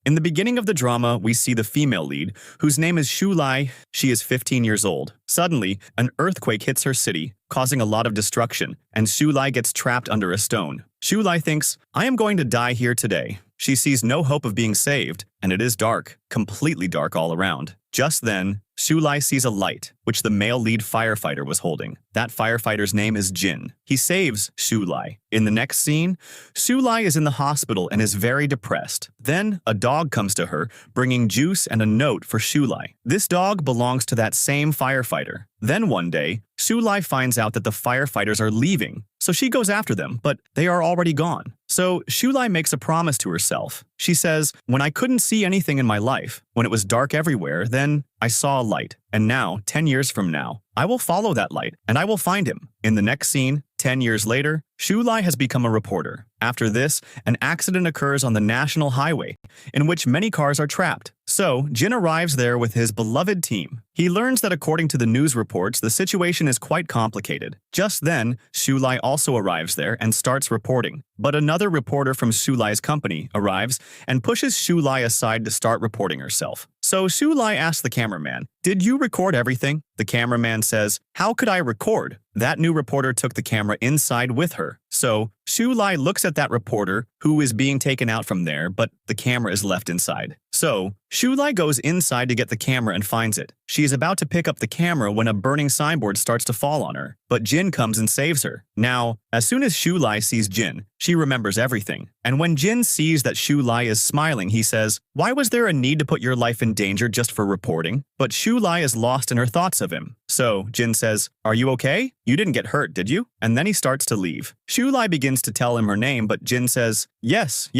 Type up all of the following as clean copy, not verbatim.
In the beginning of the drama, we see the female lead, whose name is Shoulai. She is 15 years old. Suddenly, an earthquake hits her city, causing a lot of destruction, and Shoulai gets trapped under a stone. Shoulai thinks, I am going to die here today. She sees no hope of being saved, and it is dark, completely dark all around. Just then, Shoulai sees a light, which the male lead firefighter was holding. That firefighter's name is Jin. He saves Shoulai. In the next scene, Shoulai is in the hospital and is very depressed. Then, a dog comes to her, bringing juice and a note for Shoulai. This dog belongs to that same firefighter. Then one day, Shoulai finds out that the firefighters are leaving, so she goes after them, but they are already gone. So Shoulai makes a promise to herself. She says, when I couldn't see anything in my life, when it was dark everywhere, then I saw a light. And now, 10 years from now, I will follow that light, and I will find him. In the next scene, 10 years later, Shoulai has become a reporter. After this, an accident occurs on the national highway, in which many cars are trapped. So, Jin arrives there with his beloved team. He learns that according to the news reports, the situation is quite complicated. Just then, Shoulai also arrives there and starts reporting. But another reporter from Shoulai's company arrives and pushes Shoulai aside to start reporting herself. So Shoulai asks the cameraman, did you record everything? The cameraman says, how could I record? That new reporter took the camera inside with her. So Shoulai looks at that reporter who is being taken out from there, but the camera is left inside. So Shoulai goes inside to get the camera and finds it. She is about to pick up the camera when a burning signboard starts to fall on her, but Jin comes and saves her. Now, as soon as Shoulai sees Jin, she remembers everything. And when Jin sees that Shoulai is smiling, he says, why was there a need to put your life in danger just for reporting? But Shoulai is lost in her thoughts of him. So Jin says, are you okay? You didn't get hurt, did you? And then he starts to leave. Shoulai begins to tell him her name, but Jin says, yes,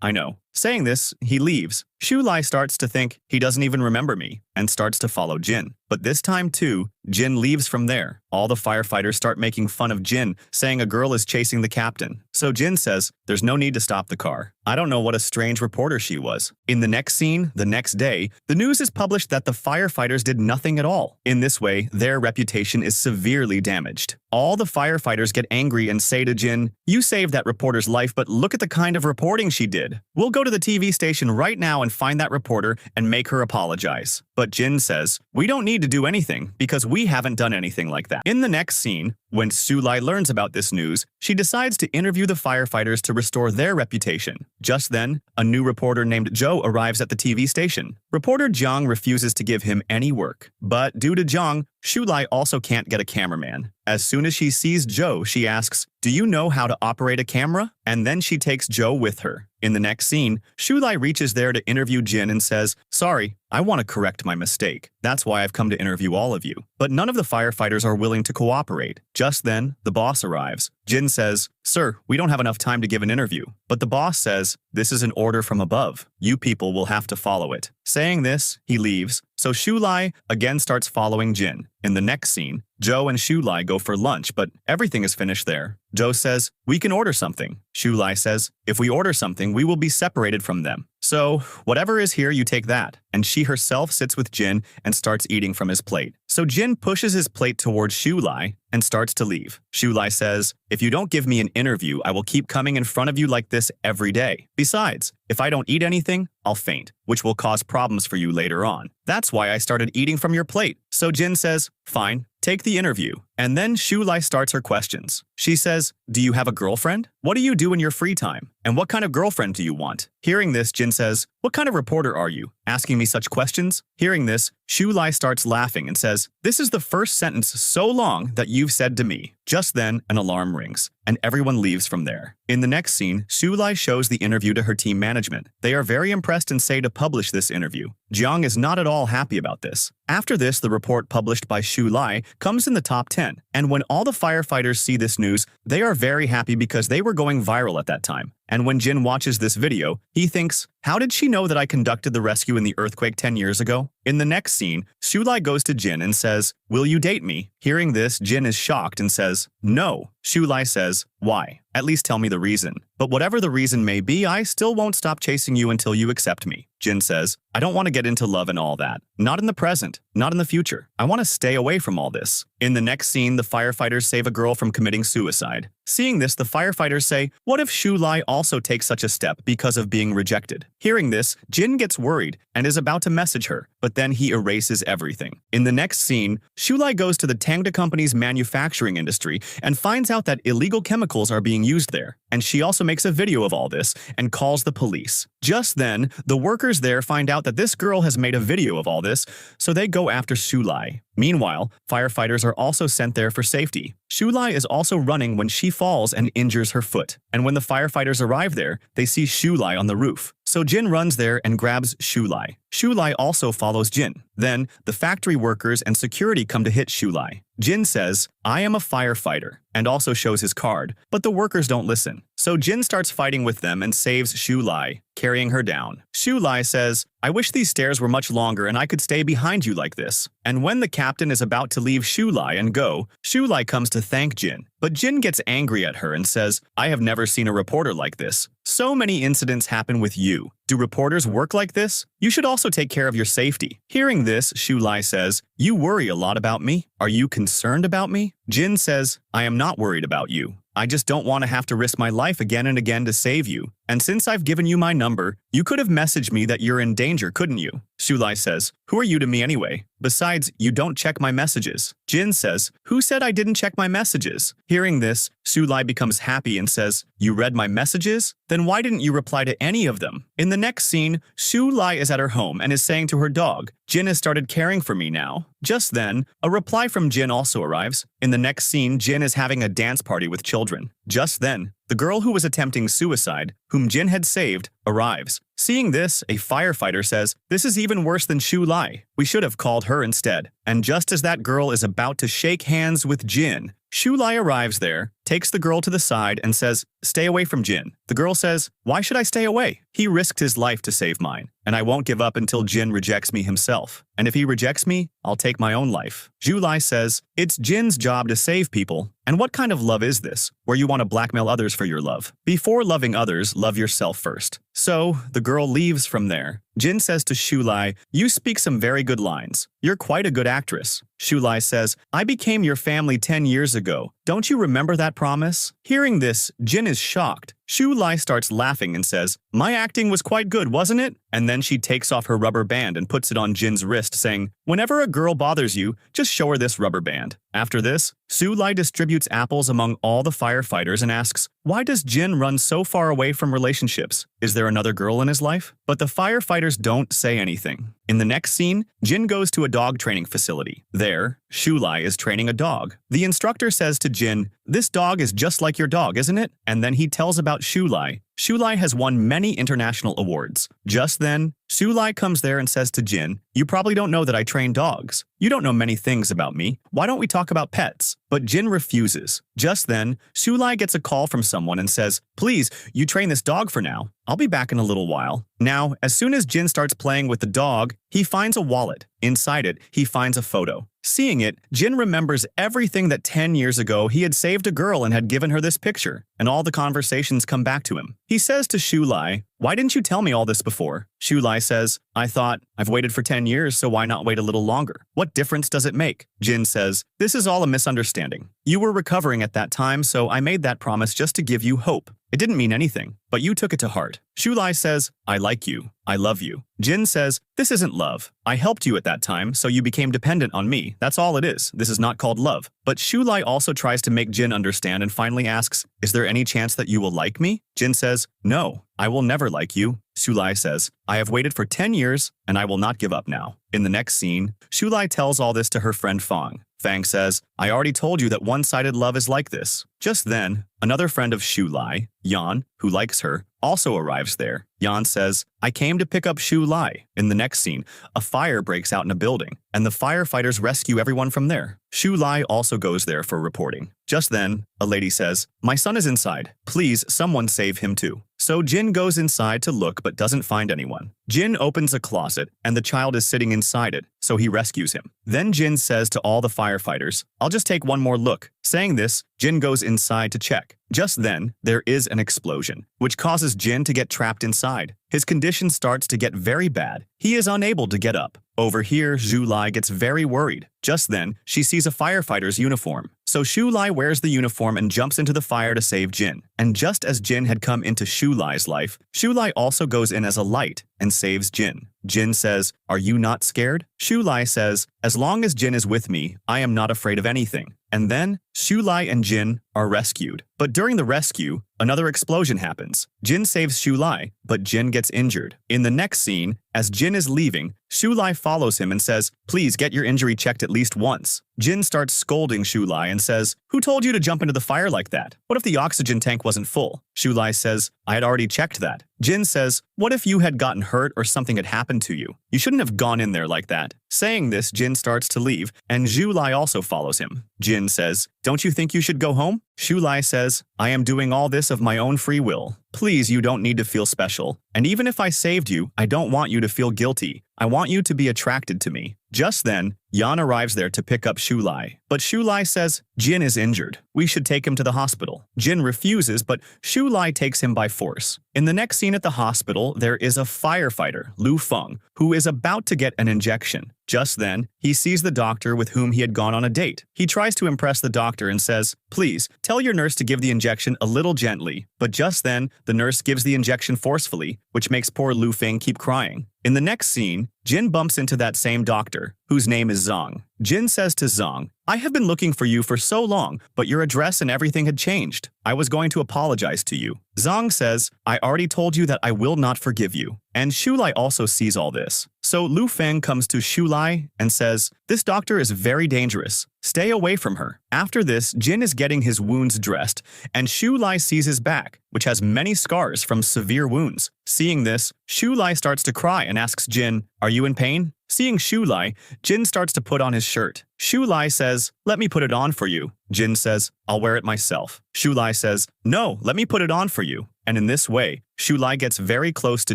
I know. Saying this, he leaves. Shoulai starts to think he doesn't even remember me and starts to follow Jin. But this time too, Jin leaves from there. All the firefighters start making fun of Jin, saying a girl is chasing the captain. So Jin says, there's no need to stop the car. I don't know what a strange reporter she was. In the next scene, the next day, the news is published that the firefighters did nothing at all. In this way, their reputation is severely damaged. All the firefighters get angry and say to Jin, you saved that reporter's life, but look at the kind of reporting she did. We'll go to the TV station right now and find that reporter and make her apologize. But Jin says, we don't need to do anything because we haven't done anything like that. In the next scene, when Shoulai learns about this news, she decides to interview the firefighters to restore their reputation. Just then, a new reporter named Joe arrives at the TV station. Reporter Zong refuses to give him any work. But due to Zong, Shoulai also can't get a cameraman. As soon as she sees Joe, she asks, do you know how to operate a camera? And then she takes Joe with her. In the next scene, Shoulai reaches there to interview Jin and says, sorry, I want to correct my mistake. That's why I've come to interview all of you. But none of the firefighters are willing to cooperate. Just then, the boss arrives. Jin says, sir, we don't have enough time to give an interview. But the boss says, this is an order from above. You people will have to follow it. Saying this, he leaves. So Shoulai again starts following Jin. In the next scene, Joe and Shoulai go for lunch, but everything is finished there. Joe says, we can order something. Shoulai says, if we order something, we will be separated from them. So, whatever is here, you take that. And she herself sits with Jin and starts eating from his plate. So Jin pushes his plate towards Shoulai and starts to leave. Shoulai says, if you don't give me an interview, I will keep coming in front of you like this every day. Besides, if I don't eat anything, I'll faint, which will cause problems for you later on. That's why I started eating from your plate. So Jin says, fine, take the interview. And then Shoulai starts her questions. She says, do you have a girlfriend? What do you do in your free time? And what kind of girlfriend do you want? Hearing this, Jin says, what kind of reporter are you? Asking me such questions? Hearing this, Shoulai starts laughing and says, this is the first sentence so long that you've said to me. Just then, an alarm rings, and everyone leaves from there. In the next scene, Shoulai shows the interview to her team management. They are very impressed and say to publish this interview. Zong is not at all happy about this. After this, the report published by Shoulai comes in the top 10. And when all the firefighters see this news, they are very happy because they were going viral at that time. And when Jin watches this video, he thinks, how did she know that I conducted the rescue in the earthquake 10 years ago? In the next scene, Shoulai goes to Jin and says, will you date me? Hearing this, Jin is shocked and says, no. Shoulai says, why? At least tell me the reason. But whatever the reason may be, I still won't stop chasing you until you accept me. Jin says, I don't want to get into love and all that. Not in the present, not in the future. I want to stay away from all this. In the next scene, the firefighters save a girl from committing suicide. Seeing this, the firefighters say, what if Shoulai also takes such a step because of being rejected? Hearing this, Jin gets worried and is about to message her, but then he erases everything. In the next scene, Shoulai goes to the Tangda company's manufacturing industry and finds out that illegal chemicals are being used there, and she also makes a video of all this and calls the police. Just then, the workers there find out that this girl has made a video of all this, so they go after Shoulai. Meanwhile, firefighters are also sent there for safety. Shoulai is also running when she falls and injures her foot, and when the firefighters arrive there, they see Shoulai on the roof. So Jin runs there and grabs Shoulai. Shoulai also follows Jin. Then, the factory workers and security come to hit Shoulai. Jin says, I am a firefighter, and also shows his card, but the workers don't listen. So Jin starts fighting with them and saves Shoulai, carrying her down. Shoulai says, I wish these stairs were much longer and I could stay behind you like this. And when the captain is about to leave Shoulai and go, Shoulai comes to thank Jin. But Jin gets angry at her and says, I have never seen a reporter like this. So many incidents happen with you. Do reporters work like this? You should also take care of your safety. Hearing this, Shoulai says, you worry a lot about me. Are you concerned about me? Jin says, I am not worried about you. I just don't want to have to risk my life again and again to save you. And since I've given you my number, you could have messaged me that you're in danger, couldn't you? Shoulai says, who are you to me anyway? Besides, you don't check my messages. Jin says, who said I didn't check my messages? Hearing this, Shoulai becomes happy and says, you read my messages? Then why didn't you reply to any of them? In the next scene, Shoulai is at her home and is saying to her dog, Jin has started caring for me now. Just then, a reply from Jin also arrives. In the next scene, Jin is having a dance party with children. Just then, the girl who was attempting suicide, whom Jin had saved, arrives. Seeing this, a firefighter says, this is even worse than Shoulai. We should have called her instead. And just as that girl is about to shake hands with Jin, Shoulai arrives there, takes the girl to the side and says, stay away from Jin. The girl says, why should I stay away? He risked his life to save mine, and I won't give up until Jin rejects me himself. And if he rejects me, I'll take my own life. Shoulai says, it's Jin's job to save people. And what kind of love is this, where you want to blackmail others for your love? Before loving others, love yourself first. So, the girl leaves from there. Jin says to Shoulai, you speak some very good lines. You're quite a good actress. Shoulai says, I became your family 10 years ago. Don't you remember that promise? Hearing this, Jin is shocked. Shoulai starts laughing and says, my acting was quite good, wasn't it? And then she takes off her rubber band and puts it on Jin's wrist, saying, whenever a girl bothers you, just show her this rubber band. After this, Shoulai distributes apples among all the firefighters and asks, why does Jin run so far away from relationships? Is there another girl in his life? But the firefighters don't say anything. In the next scene, Jin goes to a dog training facility. There, Shoulai is training a dog. The instructor says to Jin, this dog is just like your dog, isn't it? And then he tells about Shoulai. Shoulai has won many international awards. Just then, Shoulai comes there and says to Jin, you probably don't know that I train dogs. You don't know many things about me. Why don't we talk about pets? But Jin refuses. Just then, Shoulai gets a call from someone and says, please, you train this dog for now. I'll be back in a little while. Now, as soon as Jin starts playing with the dog, he finds a wallet. Inside it, he finds a photo. Seeing it, Jin remembers everything that 10 years ago he had saved a girl and had given her this picture, and all the conversations come back to him. He says to Shoulai, why didn't you tell me all this before? Shoulai says, I thought, I've waited for 10 years, so why not wait a little longer? What difference does it make? Jin says, this is all a misunderstanding. You were recovering at that time, so I made that promise just to give you hope. It didn't mean anything, but you took it to heart. Shoulai says, I like you. I love you. Jin says, this isn't love. I helped you at that time, so you became dependent on me. That's all it is. This is not called love. But Shoulai also tries to make Jin understand and finally asks, is there any chance that you will like me? Jin says, no, I will never like you. Shoulai says, I have waited for 10 years, and I will not give up now. In the next scene, Shoulai tells all this to her friend Fang. Fang says, I already told you that one-sided love is like this. Just then, another friend of Shoulai, Yan, who likes her, also arrives there. Yan says, I came to pick up Shoulai. In the next scene, a fire breaks out in a building, and the firefighters rescue everyone from there. Shoulai also goes there for reporting. Just then, a lady says, my son is inside. Please, someone save him too. So Jin goes inside to look but doesn't find anyone. Jin opens a closet, and the child is sitting inside it, so he rescues him. Then Jin says to all the firefighters, I'll just take one more look. Saying this, Jin goes inside to check. Just then, there is an explosion, which causes Jin to get trapped inside. His condition starts to get very bad. He is unable to get up. Over here, Shoulai gets very worried. Just then, she sees a firefighter's uniform. So Shoulai wears the uniform and jumps into the fire to save Jin. And just as Jin had come into Shoulai's life, Shoulai also goes in as a light and saves Jin. Jin says, "Are you not scared?" Shoulai says, "As long as Jin is with me, I am not afraid of anything." And then, Shoulai and Jin are rescued. But during the rescue, another explosion happens. Jin saves Shoulai, but Jin gets injured. In the next scene, as Jin is leaving, Shoulai follows him and says, "Please get your injury checked at least once." Jin starts scolding Shoulai and says, "Who told you to jump into the fire like that? What if the oxygen tank wasn't full?" Shoulai says, "I had already checked that." Jin says, "What if you had gotten hurt or something had happened to you? You shouldn't have gone in there like that." Saying this, Jin starts to leave, and Shoulai also follows him. Jin says, "Don't you think you should go home?" Shoulai says, "I am doing all this of my own free will. Please, you don't need to feel special. And even if I saved you, I don't want you to feel guilty. I want you to be attracted to me." Just then, Yan arrives there to pick up Shoulai. But Shoulai says, "Jin is injured. We should take him to the hospital." Jin refuses, but Shoulai takes him by force. In the next scene at the hospital, there is a firefighter, Luong, who is about to get an injection. Just then, he sees the doctor with whom he had gone on a date. He tries to impress the doctor and says, "Please, tell your nurse to give the injection a little gently." But just then, the nurse gives the injection forcefully, which makes poor Luong keep crying. In the next scene, Jin bumps into that same doctor, whose name is Zong. Jin says to Zong, "I have been looking for you for so long, but your address and everything had changed. I was going to apologize to you." Zong says, "I already told you that I will not forgive you." And Shoulai also sees all this. So Luong comes to Shoulai and says, "This doctor is very dangerous. Stay away from her." After this, Jin is getting his wounds dressed, and Shoulai sees his back, which has many scars from severe wounds. Seeing this, Shoulai starts to cry and asks Jin, "Are you in pain?" Seeing Shoulai, Jin starts to put on his shirt. Shoulai says, "Let me put it on for you." Jin says, "I'll wear it myself." Shoulai says, "No, let me put it on for you." And in this way, Shoulai gets very close to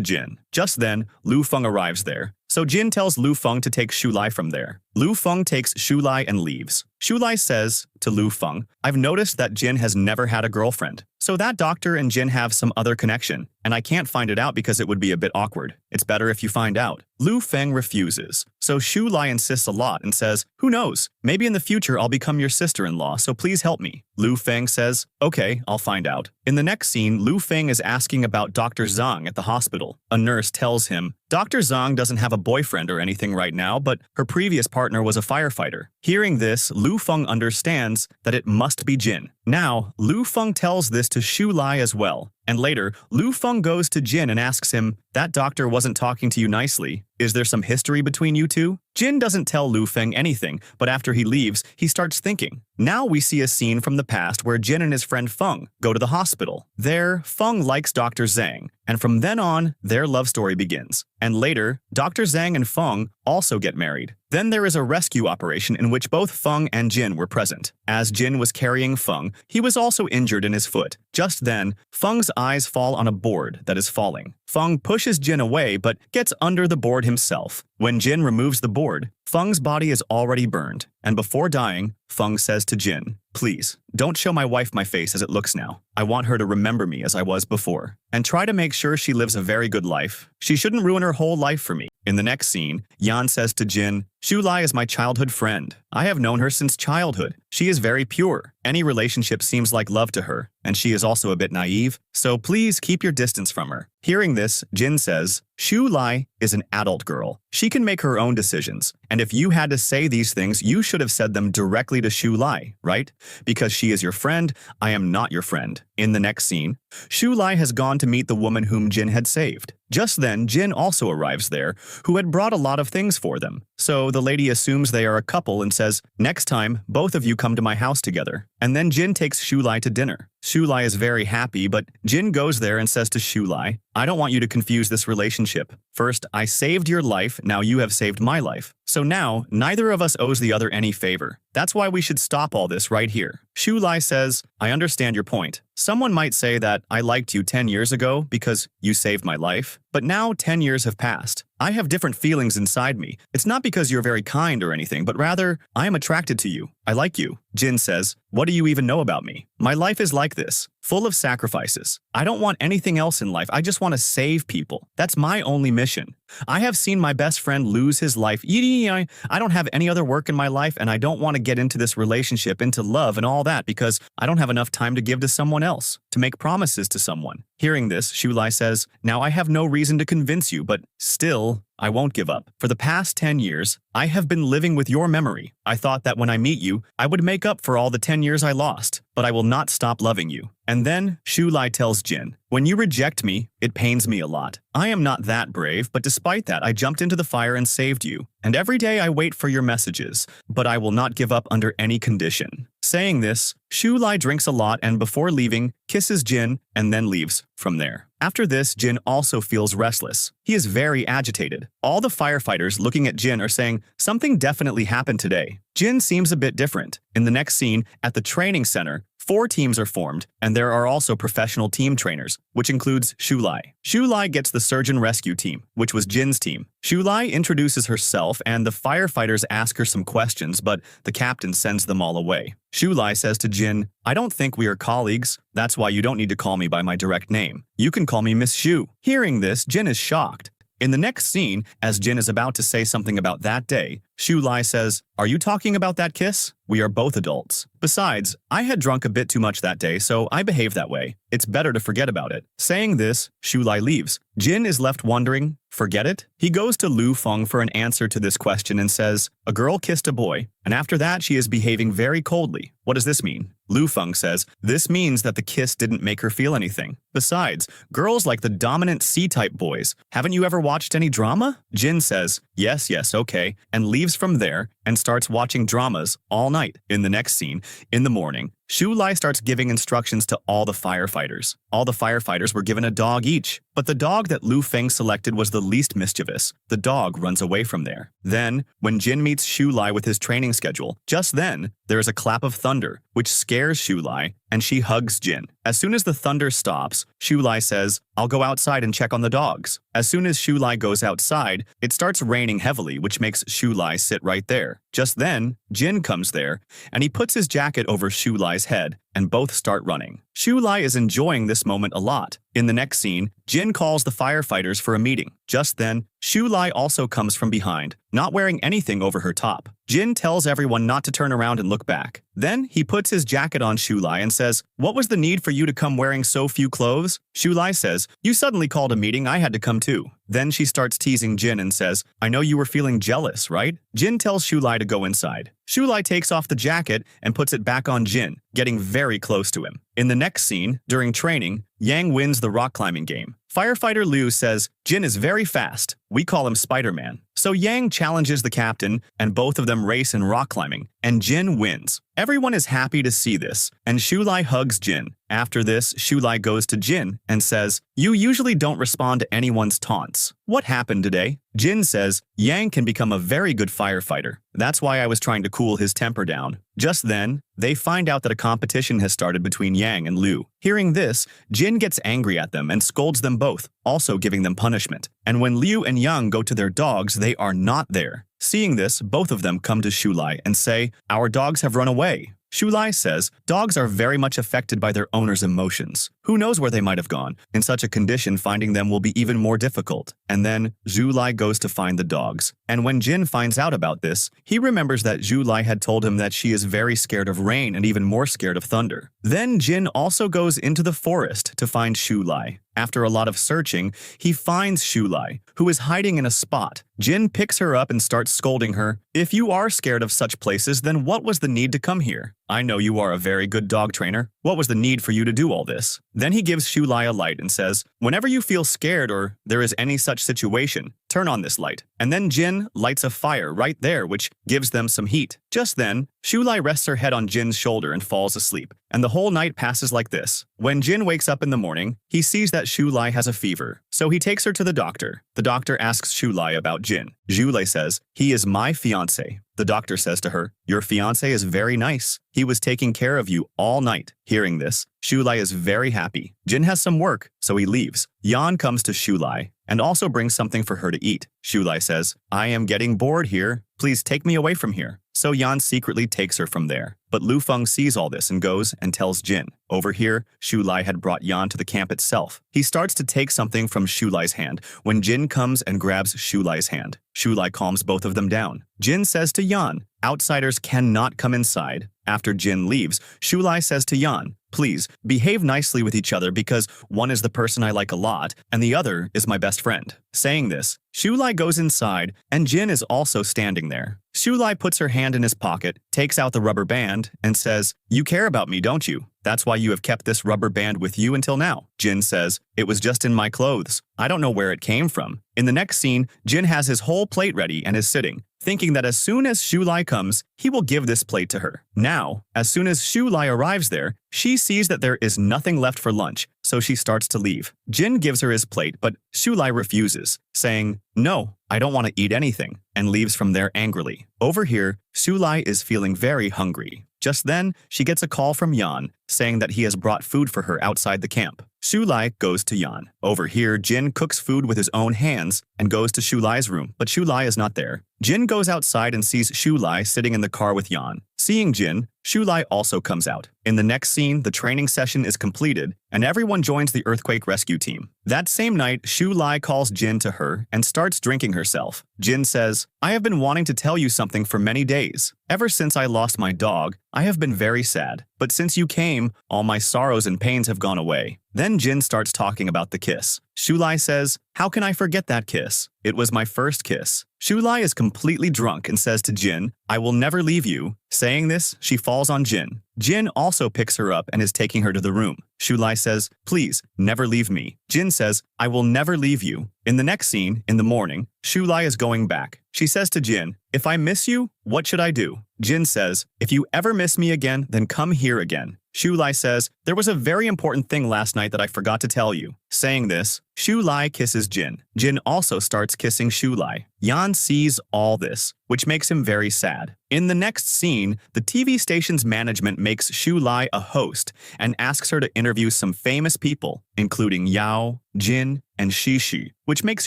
Jin. Just then, Luong arrives there. So Jin tells Luong to take Shoulai from there. Luong takes Shoulai and leaves. Shoulai says to Luong, "I've noticed that Jin has never had a girlfriend. So that doctor and Jin have some other connection, and I can't find it out because it would be a bit awkward. It's better if you find out." Luong refuses. So Shoulai insists a lot and says, "Who knows? Maybe in the future I'll become your sister-in-law, so please help me." Luong says, "Okay, I'll find out." In the next scene, Luong is asking about Dr. Zong at the hospital. A nurse tells him, "Dr. Zong doesn't have a boyfriend or anything right now, but her previous partner was a firefighter." Hearing this, Luong understands that it must be Jin. Now, Luong tells this to Shoulai as well. And later, Luong goes to Jin and asks him, "That doctor wasn't talking to you nicely. Is there some history between you two?" Jin doesn't tell Luong anything, but after he leaves, he starts thinking. Now we see a scene from the past where Jin and his friend Feng go to the hospital. There, Feng likes Dr. Zhang, and from then on, their love story begins. And later, Dr. Zhang and Feng also get married. Then there is a rescue operation in which both Feng and Jin were present. As Jin was carrying Feng, he was also injured in his foot. Just then, Feng's eyes fall on a board that is falling. Feng pushes Jin away but gets under the board himself. When Jin removes the board, Feng's body is already burned, and before dying, Feng says to Jin, "Please, don't show my wife my face as it looks now. I want her to remember me as I was before, and try to make sure she lives a very good life. She shouldn't ruin her whole life for me." In the next scene, Yan says to Jin, "Shoulai is my childhood friend. I have known her since childhood. She is very pure. Any relationship seems like love to her, and she is also a bit naive, so please keep your distance from her." Hearing this, Jin says, "Shoulai is an adult girl. She can make her own decisions, and if you had to say these things, you should have said them directly to Shoulai, right? Because she is your friend, I am not your friend." In the next scene, Shoulai has gone to meet the woman whom Jin had saved. Just then, Jin also arrives there, who had brought a lot of things for them. So the lady assumes they are a couple and says, "Next time, both of you come to my house together." And then Jin takes Shoulai to dinner. Shoulai is very happy, but Jin goes there and says to Shoulai, "I don't want you to confuse this relationship. First, I saved your life, now you have saved my life. So now, neither of us owes the other any favor. That's why we should stop all this right here." Shoulai says, "I understand your point. Someone might say that I liked you 10 years ago because you saved my life. But now 10 years have passed. I have different feelings inside me. It's not because you're very kind or anything, but rather, I am attracted to you. I like you. Jin says, what do you even know about me? My life is like this, full of sacrifices. I don't want anything else in life. I just want to save people. That's my only mission. I have seen my best friend lose his life. I don't have any other work in my life, and I don't want to get into this relationship, into love and all that, because I don't have enough time to give to someone else, to make promises to someone. Hearing this, Shoulai says, now I have no reason to convince you, but still, I won't give up. For the past 10 years, I have been living with your memory. I thought that when I meet you, I would make up for all the 10 years I lost, but I will not stop loving you. And then Shoulai tells Jin, when you reject me, it pains me a lot. I am not that brave, but despite that, I jumped into the fire and saved you. And every day I wait for your messages, but I will not give up under any condition. Saying this, Shoulai drinks a lot and before leaving, kisses Jin and then leaves from there. After this, Jin also feels restless. He is very agitated. All the firefighters looking at Jin are saying, something definitely happened today. Jin seems a bit different. In the next scene, at the training center, 4 teams are formed, and there are also professional team trainers, which includes Shoulai. Shoulai gets the surgeon rescue team, which was Jin's team. Shoulai introduces herself, and the firefighters ask her some questions, but the captain sends them all away. Shoulai says to Jin, I don't think we are colleagues. That's why you don't need to call me by my direct name. You can call me Miss Shu. Hearing this, Jin is shocked. In the next scene, as Jin is about to say something about that day, Shoulai says, are you talking about that kiss? We are both adults. Besides, I had drunk a bit too much that day, so I behaved that way. It's better to forget about it. Saying this, Shoulai leaves. Jin is left wondering, forget it? He goes to Luong for an answer to this question and says, a girl kissed a boy, and after that she is behaving very coldly. What does this mean? Luong says, this means that the kiss didn't make her feel anything. Besides, girls like the dominant C-type boys. Haven't you ever watched any drama? Jin says, yes, okay, and leaves from there and starts watching dramas all night. In the next scene, in the morning, Shoulai starts giving instructions to all the firefighters. All the firefighters were given a dog each, but the dog that Lu Feng selected was the least mischievous. The dog runs away from there. Then, when Jin meets Shoulai with his training schedule, just then, there is a clap of thunder, which scares Shoulai, and she hugs Jin. As soon as the thunder stops, Shoulai says, I'll go outside and check on the dogs. As soon as Shoulai goes outside, it starts raining heavily, which makes Shoulai sit right there. Just then, Jin comes there, and he puts his jacket over Shoulai's head, and both start running. Shoulai is enjoying this moment a lot. In the next scene, Jin calls the firefighters for a meeting. Just then, Shoulai also comes from behind, not wearing anything over her top. Jin tells everyone not to turn around and look back. Then, he puts his jacket on Shoulai and says, what was the need for you to come wearing so few clothes? Shoulai says, you suddenly called a meeting, I had to come too. Then she starts teasing Jin and says, I know you were feeling jealous, right? Jin tells Shoulai to go inside. Shoulai takes off the jacket and puts it back on Jin, getting very close to him. In the next scene, during training, Yang wins the rock climbing game. Firefighter Liu says, Jin is very fast. We call him Spider-Man. So Yang challenges the captain, and both of them race in rock climbing, and Jin wins. Everyone is happy to see this, and Shoulai hugs Jin. After this, Shoulai goes to Jin and says, you usually don't respond to anyone's taunts. What happened today? Jin says, Yang can become a very good firefighter. That's why I was trying to cool his temper down. Just then, they find out that a competition has started between Yang and Liu. Hearing this, Jin gets angry at them and scolds them both, also giving them punishment. And when Liu and Yang go to their dogs, they are not there. Seeing this, both of them come to Shoulai and say, our dogs have run away. Shoulai says, dogs are very much affected by their owner's emotions. Who knows where they might have gone? In such a condition, finding them will be even more difficult. And then, Shoulai goes to find the dogs. And when Jin finds out about this, he remembers that Shoulai had told him that she is very scared of rain and even more scared of thunder. Then Jin also goes into the forest to find Shoulai. After a lot of searching, he finds Shoulai, who is hiding in a spot. Jin picks her up and starts scolding her. If you are scared of such places, then what was the need to come here? I know you are a very good dog trainer. What was the need for you to do all this? Then he gives Shoulai a light and says, whenever you feel scared or there is any such situation, turn on this light. And then Jin lights a fire right there, which gives them some heat. Just then, Shoulai rests her head on Jin's shoulder and falls asleep. And the whole night passes like this. When Jin wakes up in the morning, he sees that Shoulai has a fever. So he takes her to the doctor. The doctor asks Shoulai about Jin. Shoulai says, he is my fiancé. The doctor says to her, your fiancé is very nice. He was taking care of you all night. Hearing this, Shoulai is very happy. Jin has some work, so he leaves. Yan comes to Shoulai and also brings something for her to eat. Shoulai says, I am getting bored here. Please take me away from here. So Yan secretly takes her from there. But Luong sees all this and goes and tells Jin. Over here, Shoulai had brought Yan to the camp itself. He starts to take something from Shoulai's hand when Jin comes and grabs Shoulai's hand. Shoulai calms both of them down. Jin says to Yan, outsiders cannot come inside. After Jin leaves, Shoulai says to Yan, please, behave nicely with each other because one is the person I like a lot and the other is my best friend. Saying this, Shoulai goes inside and Jin is also standing there. Shoulai puts her hand in his pocket, takes out the rubber band, and says, you care about me, don't you? That's why you have kept this rubber band with you until now. Jin says, it was just in my clothes. I don't know where it came from. In the next scene, Jin has his whole plate ready and is sitting, thinking that as soon as Shoulai comes, he will give this plate to her. Now, as soon as Shoulai arrives there, she sees that there is nothing left for lunch, so she starts to leave. Jin gives her his plate, but Shoulai refuses, saying, no, I don't want to eat anything, and leaves from there angrily. Over here, Shoulai is feeling very hungry. Just then, she gets a call from Yan, saying that he has brought food for her outside the camp. Shoulai goes to Yan. Over here, Jin cooks food with his own hands and goes to Shoulai's room, but Shoulai is not there. Jin goes outside and sees Shoulai sitting in the car with Yan. Seeing Jin, Shoulai also comes out. In the next scene, the training session is completed, and everyone joins the earthquake rescue team. That same night, Shoulai calls Jin to her and starts drinking herself. Jin says, I have been wanting to tell you something for many days. Ever since I lost my dog, I have been very sad. But since you came, all my sorrows and pains have gone away. Then Jin starts talking about the kiss. Shoulai says, how can I forget that kiss? It was my first kiss. Shoulai is completely drunk and says to Jin, I will never leave you. Saying this, she falls on Jin. Jin also picks her up and is taking her to the room. Shoulai says, please, never leave me. Jin says, I will never leave you. In the next scene, in the morning, Shoulai is going back. She says to Jin, if I miss you, what should I do? Jin says, if you ever miss me again, then come here again. Shoulai says, there was a very important thing last night that I forgot to tell you. Saying this, Shoulai kisses Jin. Jin also starts kissing Shoulai. Yan sees all this, which makes him very sad. In the next scene, the TV station's management makes Shoulai a host and asks her to interview some famous people, including Yao, Jin, and Shishi, which makes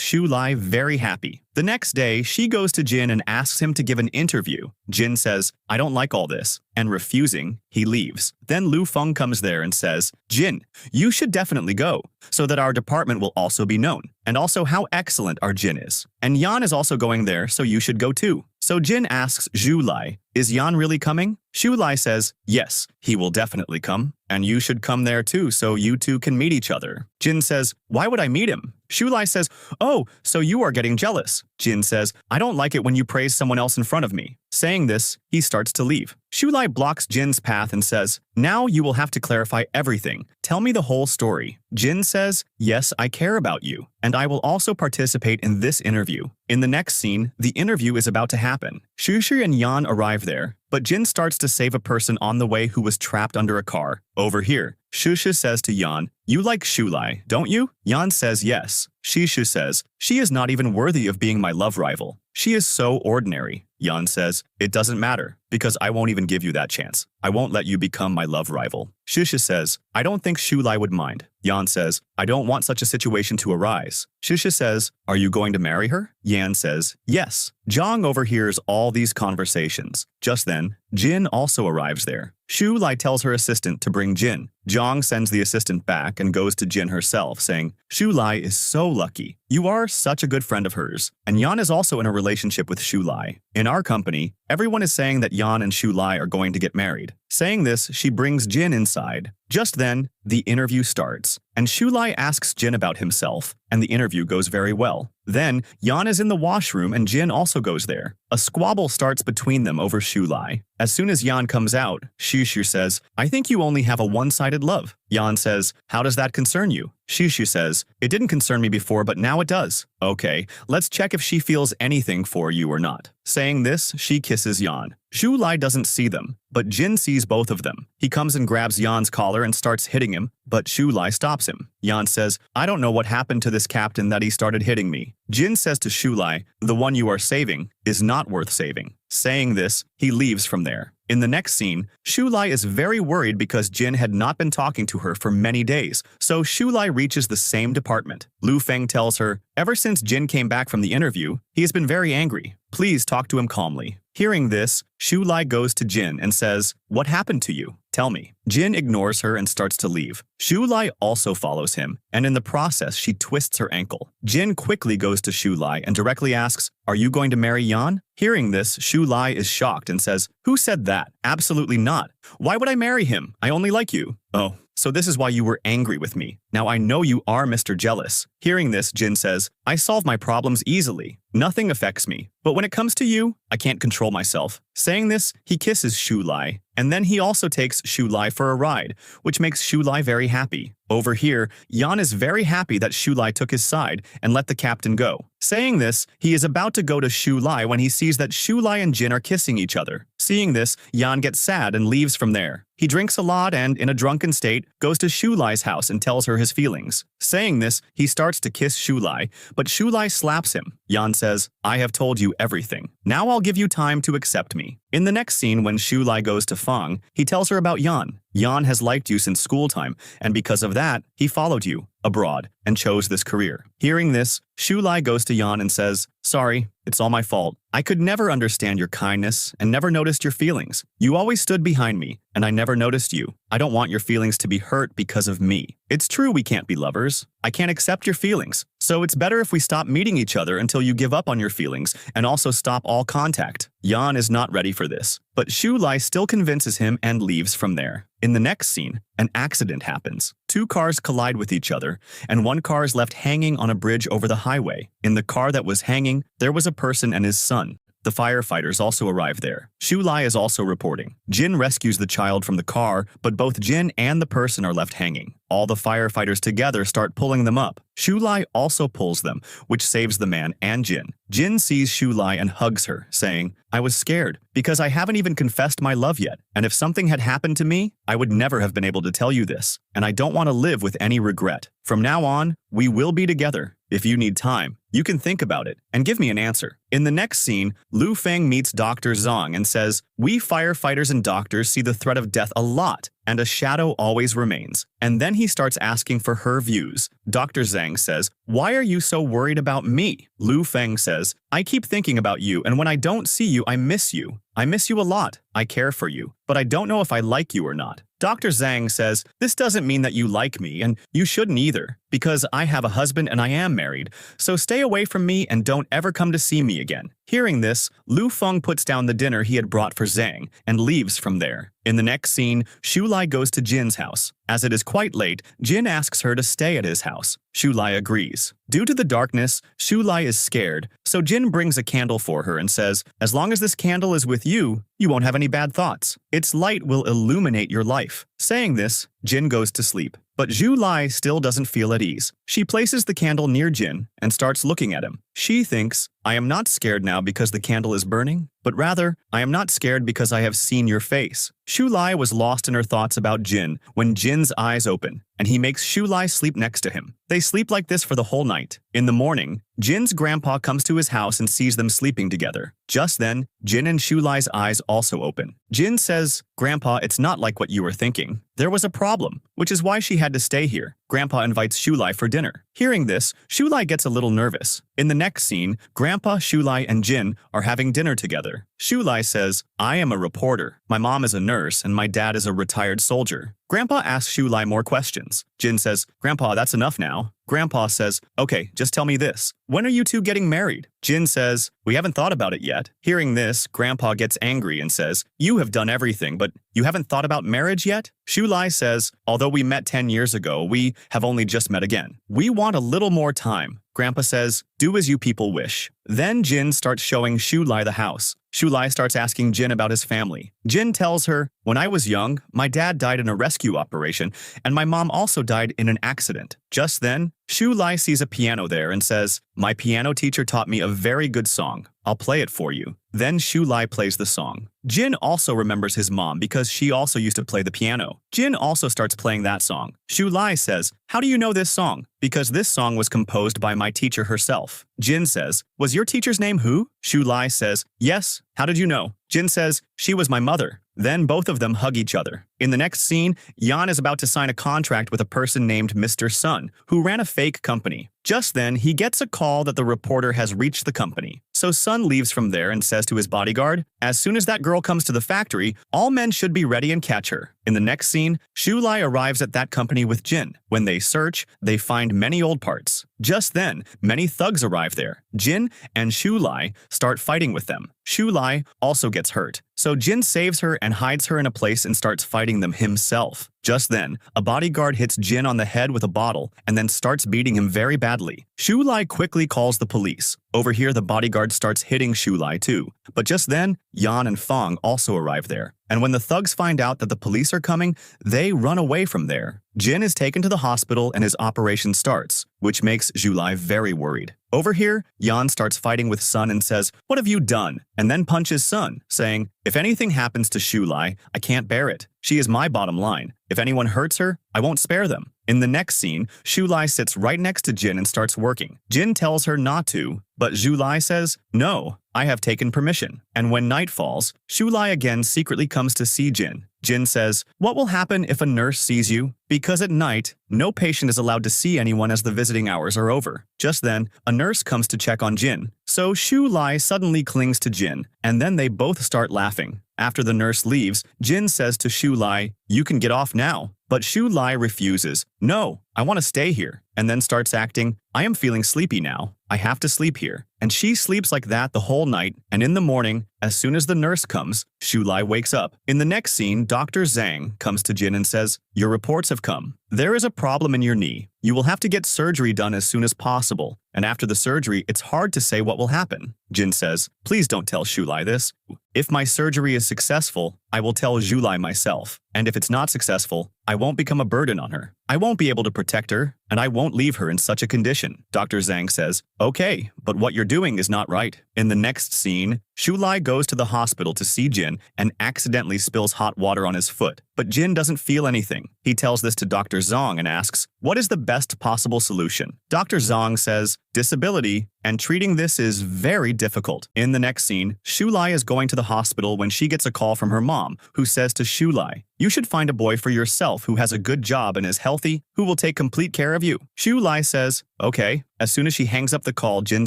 Shoulai very happy. The next day, she goes to Jin and asks him to give an interview. Jin says, I don't like all this, and refusing, he leaves. Then Luong comes there and says, Jin, you should definitely go, so that our department will also be known, and also how excellent our Jin is. And Yan is also going there, so you should go too. So Jin asks Shoulai, is Yan really coming? Shoulai says, yes, he will definitely come, and you should come there too so you two can meet each other. Jin says, why would I meet him? Shoulai says, oh, so you are getting jealous. Jin says, I don't like it when you praise someone else in front of me. Saying this, he starts to leave. Shoulai blocks Jin's path and says, now you will have to clarify everything. Tell me the whole story. Jin says, yes, I care about you, and I will also participate in this interview. In the next scene, the interview is about to happen. Shishi and Yan arrive there, but Jin starts to save a person on the way who was trapped under a car. Over here, Shishi says to Yan, you like Shoulai, don't you? Yan says yes. Shishi says, she is not even worthy of being my love rival. She is so ordinary. Yan says, it doesn't matter, because I won't even give you that chance. I won't let you become my love rival. Shishi says, I don't think Shoulai would mind. Yan says, I don't want such a situation to arise. Shishi says, are you going to marry her? Yan says, yes. Zong overhears all these conversations. Just then, Jin also arrives there. Shoulai tells her assistant to bring Jin. Zong sends the assistant back and goes to Jin herself, saying, Shoulai is so lucky. You are such a good friend of hers. And Yan is also in a relationship with Shoulai. In our company, everyone is saying that Yan and Shoulai are going to get married. Saying this, she brings Jin inside. Just then, the interview starts, and Shoulai asks Jin about himself, and the interview goes very well. Then, Yan is in the washroom and Jin also goes there. A squabble starts between them over Shoulai. As soon as Yan comes out, Shishi says, I think you only have a one-sided love. Yan says, how does that concern you? Shishi says, it didn't concern me before, but now it does. Okay, let's check if she feels anything for you or not. Saying this, she kisses Yan. Shoulai doesn't see them. but Jin sees both of them. He comes and grabs Yan's collar and starts hitting him, but Shoulai stops him. Yan says, I don't know what happened to this captain that he started hitting me. Jin says to Shoulai, the one you are saving is not worth saving. Saying this, he leaves from there. In the next scene, Shoulai is very worried because Jin had not been talking to her for many days, so Shoulai reaches the same department. Lu Feng tells her, ever since Jin came back from the interview, he has been very angry. Please talk to him calmly. Hearing this, Shoulai goes to Jin and says, what happened to you? Tell me. Jin ignores her and starts to leave. Shoulai also follows him, and in the process, she twists her ankle. Jin quickly goes to Shoulai and directly asks, are you going to marry Yan? Hearing this, Shoulai is shocked and says, who said that? Absolutely not. Why would I marry him? I only like you. Oh, so this is why you were angry with me. Now I know you are Mr. Jealous. Hearing this, Jin says, I solve my problems easily. Nothing affects me. But when it comes to you, I can't control myself. Saying this, he kisses Shoulai, and then he also takes Shoulai for a ride, which makes Shoulai very happy. Over here, Yan is very happy that Shoulai took his side and let the captain go. Saying this, he is about to go to Shoulai when he sees that Shoulai and Jin are kissing each other. Seeing this, Yan gets sad and leaves from there. He drinks a lot and, in a drunken state, goes to Shoulai's house and tells her his feelings. Saying this, he starts to kiss Shoulai, but Shoulai slaps him. Yan says, I have told you everything. Now I'll give you time to accept me. In the next scene, when Shoulai goes to Fang, he tells her about Yan. Yan has liked you since school time, and because of that, he followed you abroad and chose this career. Hearing this, Shoulai goes to Yan and says, sorry, it's all my fault. I could never understand your kindness and never noticed your feelings. You always stood behind me, and I never noticed you. I don't want your feelings to be hurt because of me. It's true we can't be lovers. I can't accept your feelings. So it's better if we stop meeting each other until you give up on your feelings and also stop all contact. Yan is not ready for this, but Shoulai still convinces him and leaves from there. In the next scene, an accident happens. Two cars collide with each other, and one car is left hanging on a bridge over the highway. In the car that was hanging, there was a person and his son. The firefighters also arrive there. Shoulai is also reporting. Jin rescues the child from the car, but both Jin and the person are left hanging. All the firefighters together start pulling them up. Shoulai also pulls them, which saves the man and Jin. Jin sees Shoulai and hugs her, saying, I was scared, because I haven't even confessed my love yet, and if something had happened to me, I would never have been able to tell you this, and I don't want to live with any regret. From now on, we will be together. If you need time, you can think about it and give me an answer. In the next scene, Lu Feng meets Dr. Zong and says, we firefighters and doctors see the threat of death a lot, and a shadow always remains. And then he starts asking for her views. Dr. Zhang says, why are you so worried about me? Lu Feng says, I keep thinking about you, and when I don't see you, I miss you. I miss you a lot. I care for you, but I don't know if I like you or not. Dr. Zhang says, this doesn't mean that you like me, and you shouldn't either, because I have a husband and I am married, so stay away from me and don't ever come to see me again. Hearing this, Lu Feng puts down the dinner he had brought for Zhang and leaves from there. In the next scene, Shoulai goes to Jin's house. As it is quite late, Jin asks her to stay at his house. Shoulai agrees. Due to the darkness, Shoulai is scared, so Jin brings a candle for her and says, as long as this candle is with you, you won't have any bad thoughts. Its light will illuminate your life. Saying this, Jin goes to sleep. But Shoulai still doesn't feel at ease. She places the candle near Jin and starts looking at him. She thinks, I am not scared now because the candle is burning, but rather, I am not scared because I have seen your face. Shoulai was lost in her thoughts about Jin when Jin's eyes open, and he makes Shoulai sleep next to him. They sleep like this for the whole night. In the morning, Jin's grandpa comes to his house and sees them sleeping together. Just then, Jin and Shoulai's eyes also open. Jin says, Grandpa, it's not like what you were thinking. There was a problem, which is why she had to stay here. Grandpa invites Shoulai for dinner. Hearing this, Shoulai gets a little nervous. In the next scene, Grandpa, Shoulai, and Jin are having dinner together. Shoulai says, I am a reporter. My mom is a nurse, and my dad is a retired soldier. Grandpa asks Shoulai more questions. Jin says, Grandpa, that's enough now. Grandpa says, okay, just tell me this. When are you two getting married? Jin says, we haven't thought about it yet. Hearing this, Grandpa gets angry and says, you have done everything, but you haven't thought about marriage yet? Shoulai says, although we met 10 years ago, we have only just met again. We want a little more time. Grandpa says, do as you people wish. Then Jin starts showing Shoulai the house. Shoulai starts asking Jin about his family. Jin tells her, when I was young, my dad died in a rescue operation, and my mom also died in an accident. Just then, Shoulai sees a piano there and says, "My piano teacher taught me a very good song. I'll play it for you." Then Shoulai plays the song. Jin also remembers his mom because she also used to play the piano. Jin also starts playing that song. Shoulai says, "How do you know this song?" "Because this song was composed by my teacher herself." Jin says, "Was your teacher's name who?" Shoulai says, "Yes. How did you know?" Jin says, "She was my mother." Then both of them hug each other. In the next scene, Yan is about to sign a contract with a person named Mr. Sun, who ran a fake company. Just then, he gets a call that the reporter has reached the company. So Sun leaves from there and says to his bodyguard, "As soon as that girl comes to the factory, all men should be ready and catch her." In the next scene, Shoulai arrives at that company with Jin. When they search, they find many old parts. Just then, many thugs arrive there. Jin and Shoulai start fighting with them. Shoulai also gets hurt. So Jin saves her and hides her in a place and starts fighting them himself. Just then, a bodyguard hits Jin on the head with a bottle and then starts beating him very badly. Shoulai quickly calls the police. Over here, the bodyguard starts hitting Shoulai too. But just then, Yan and Fong also arrive there. And when the thugs find out that the police are coming, they run away from there. Jin is taken to the hospital and his operation starts, which makes Shoulai very worried. Over here, Yan starts fighting with Sun and says, "What have you done?" and then punches Sun, saying, "If anything happens to Shoulai, I can't bear it. She is my bottom line. If anyone hurts her, I won't spare them." In the next scene, Shoulai sits right next to Jin and starts working. Jin tells her not to, but Shoulai says, "No, I have taken permission." And when night falls, Shoulai again secretly comes to see Jin. Jin says, "What will happen if a nurse sees you?" Because at night, no patient is allowed to see anyone as the visiting hours are over. Just then, a nurse comes to check on Jin. So Shoulai suddenly clings to Jin, and then they both start laughing. After the nurse leaves, Jin says to Shoulai, "You can get off now." But Shoulai refuses. "No, I want to stay here," and then starts acting, "I am feeling sleepy now. I have to sleep here." And she sleeps like that the whole night, and in the morning, as soon as the nurse comes, Shoulai wakes up. In the next scene, Dr. Zhang comes to Jin and says, "Your reports have come. There is a problem in your knee. You will have to get surgery done as soon as possible. And after the surgery, it's hard to say what will happen." Jin says, "Please don't tell Shoulai this. If my surgery is successful, I will tell Shoulai myself. And if it's not successful, I won't become a burden on her. I won't be able to protect her, and I won't leave her in such a condition." Dr. Zhang says, "Okay, but what you're doing is not right." In the next scene, Shoulai goes to the hospital to see Jin and accidentally spills hot water on his foot. But Jin doesn't feel anything. He tells this to Dr. Zong and asks, "What is the best possible solution?" Dr. Zong says, "Disability, and treating this is very difficult." In the next scene, Shoulai is going to the hospital when she gets a call from her mom, who says to Shoulai, "You should find a boy for yourself who has a good job and is healthy, who will take complete care of you." Shoulai says, "Okay." As soon as she hangs up the call, Jin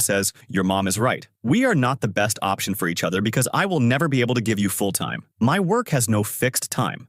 says, "Your mom is right. We are not the best option for each other because I will never be able to give you full time. My work has no fixed time.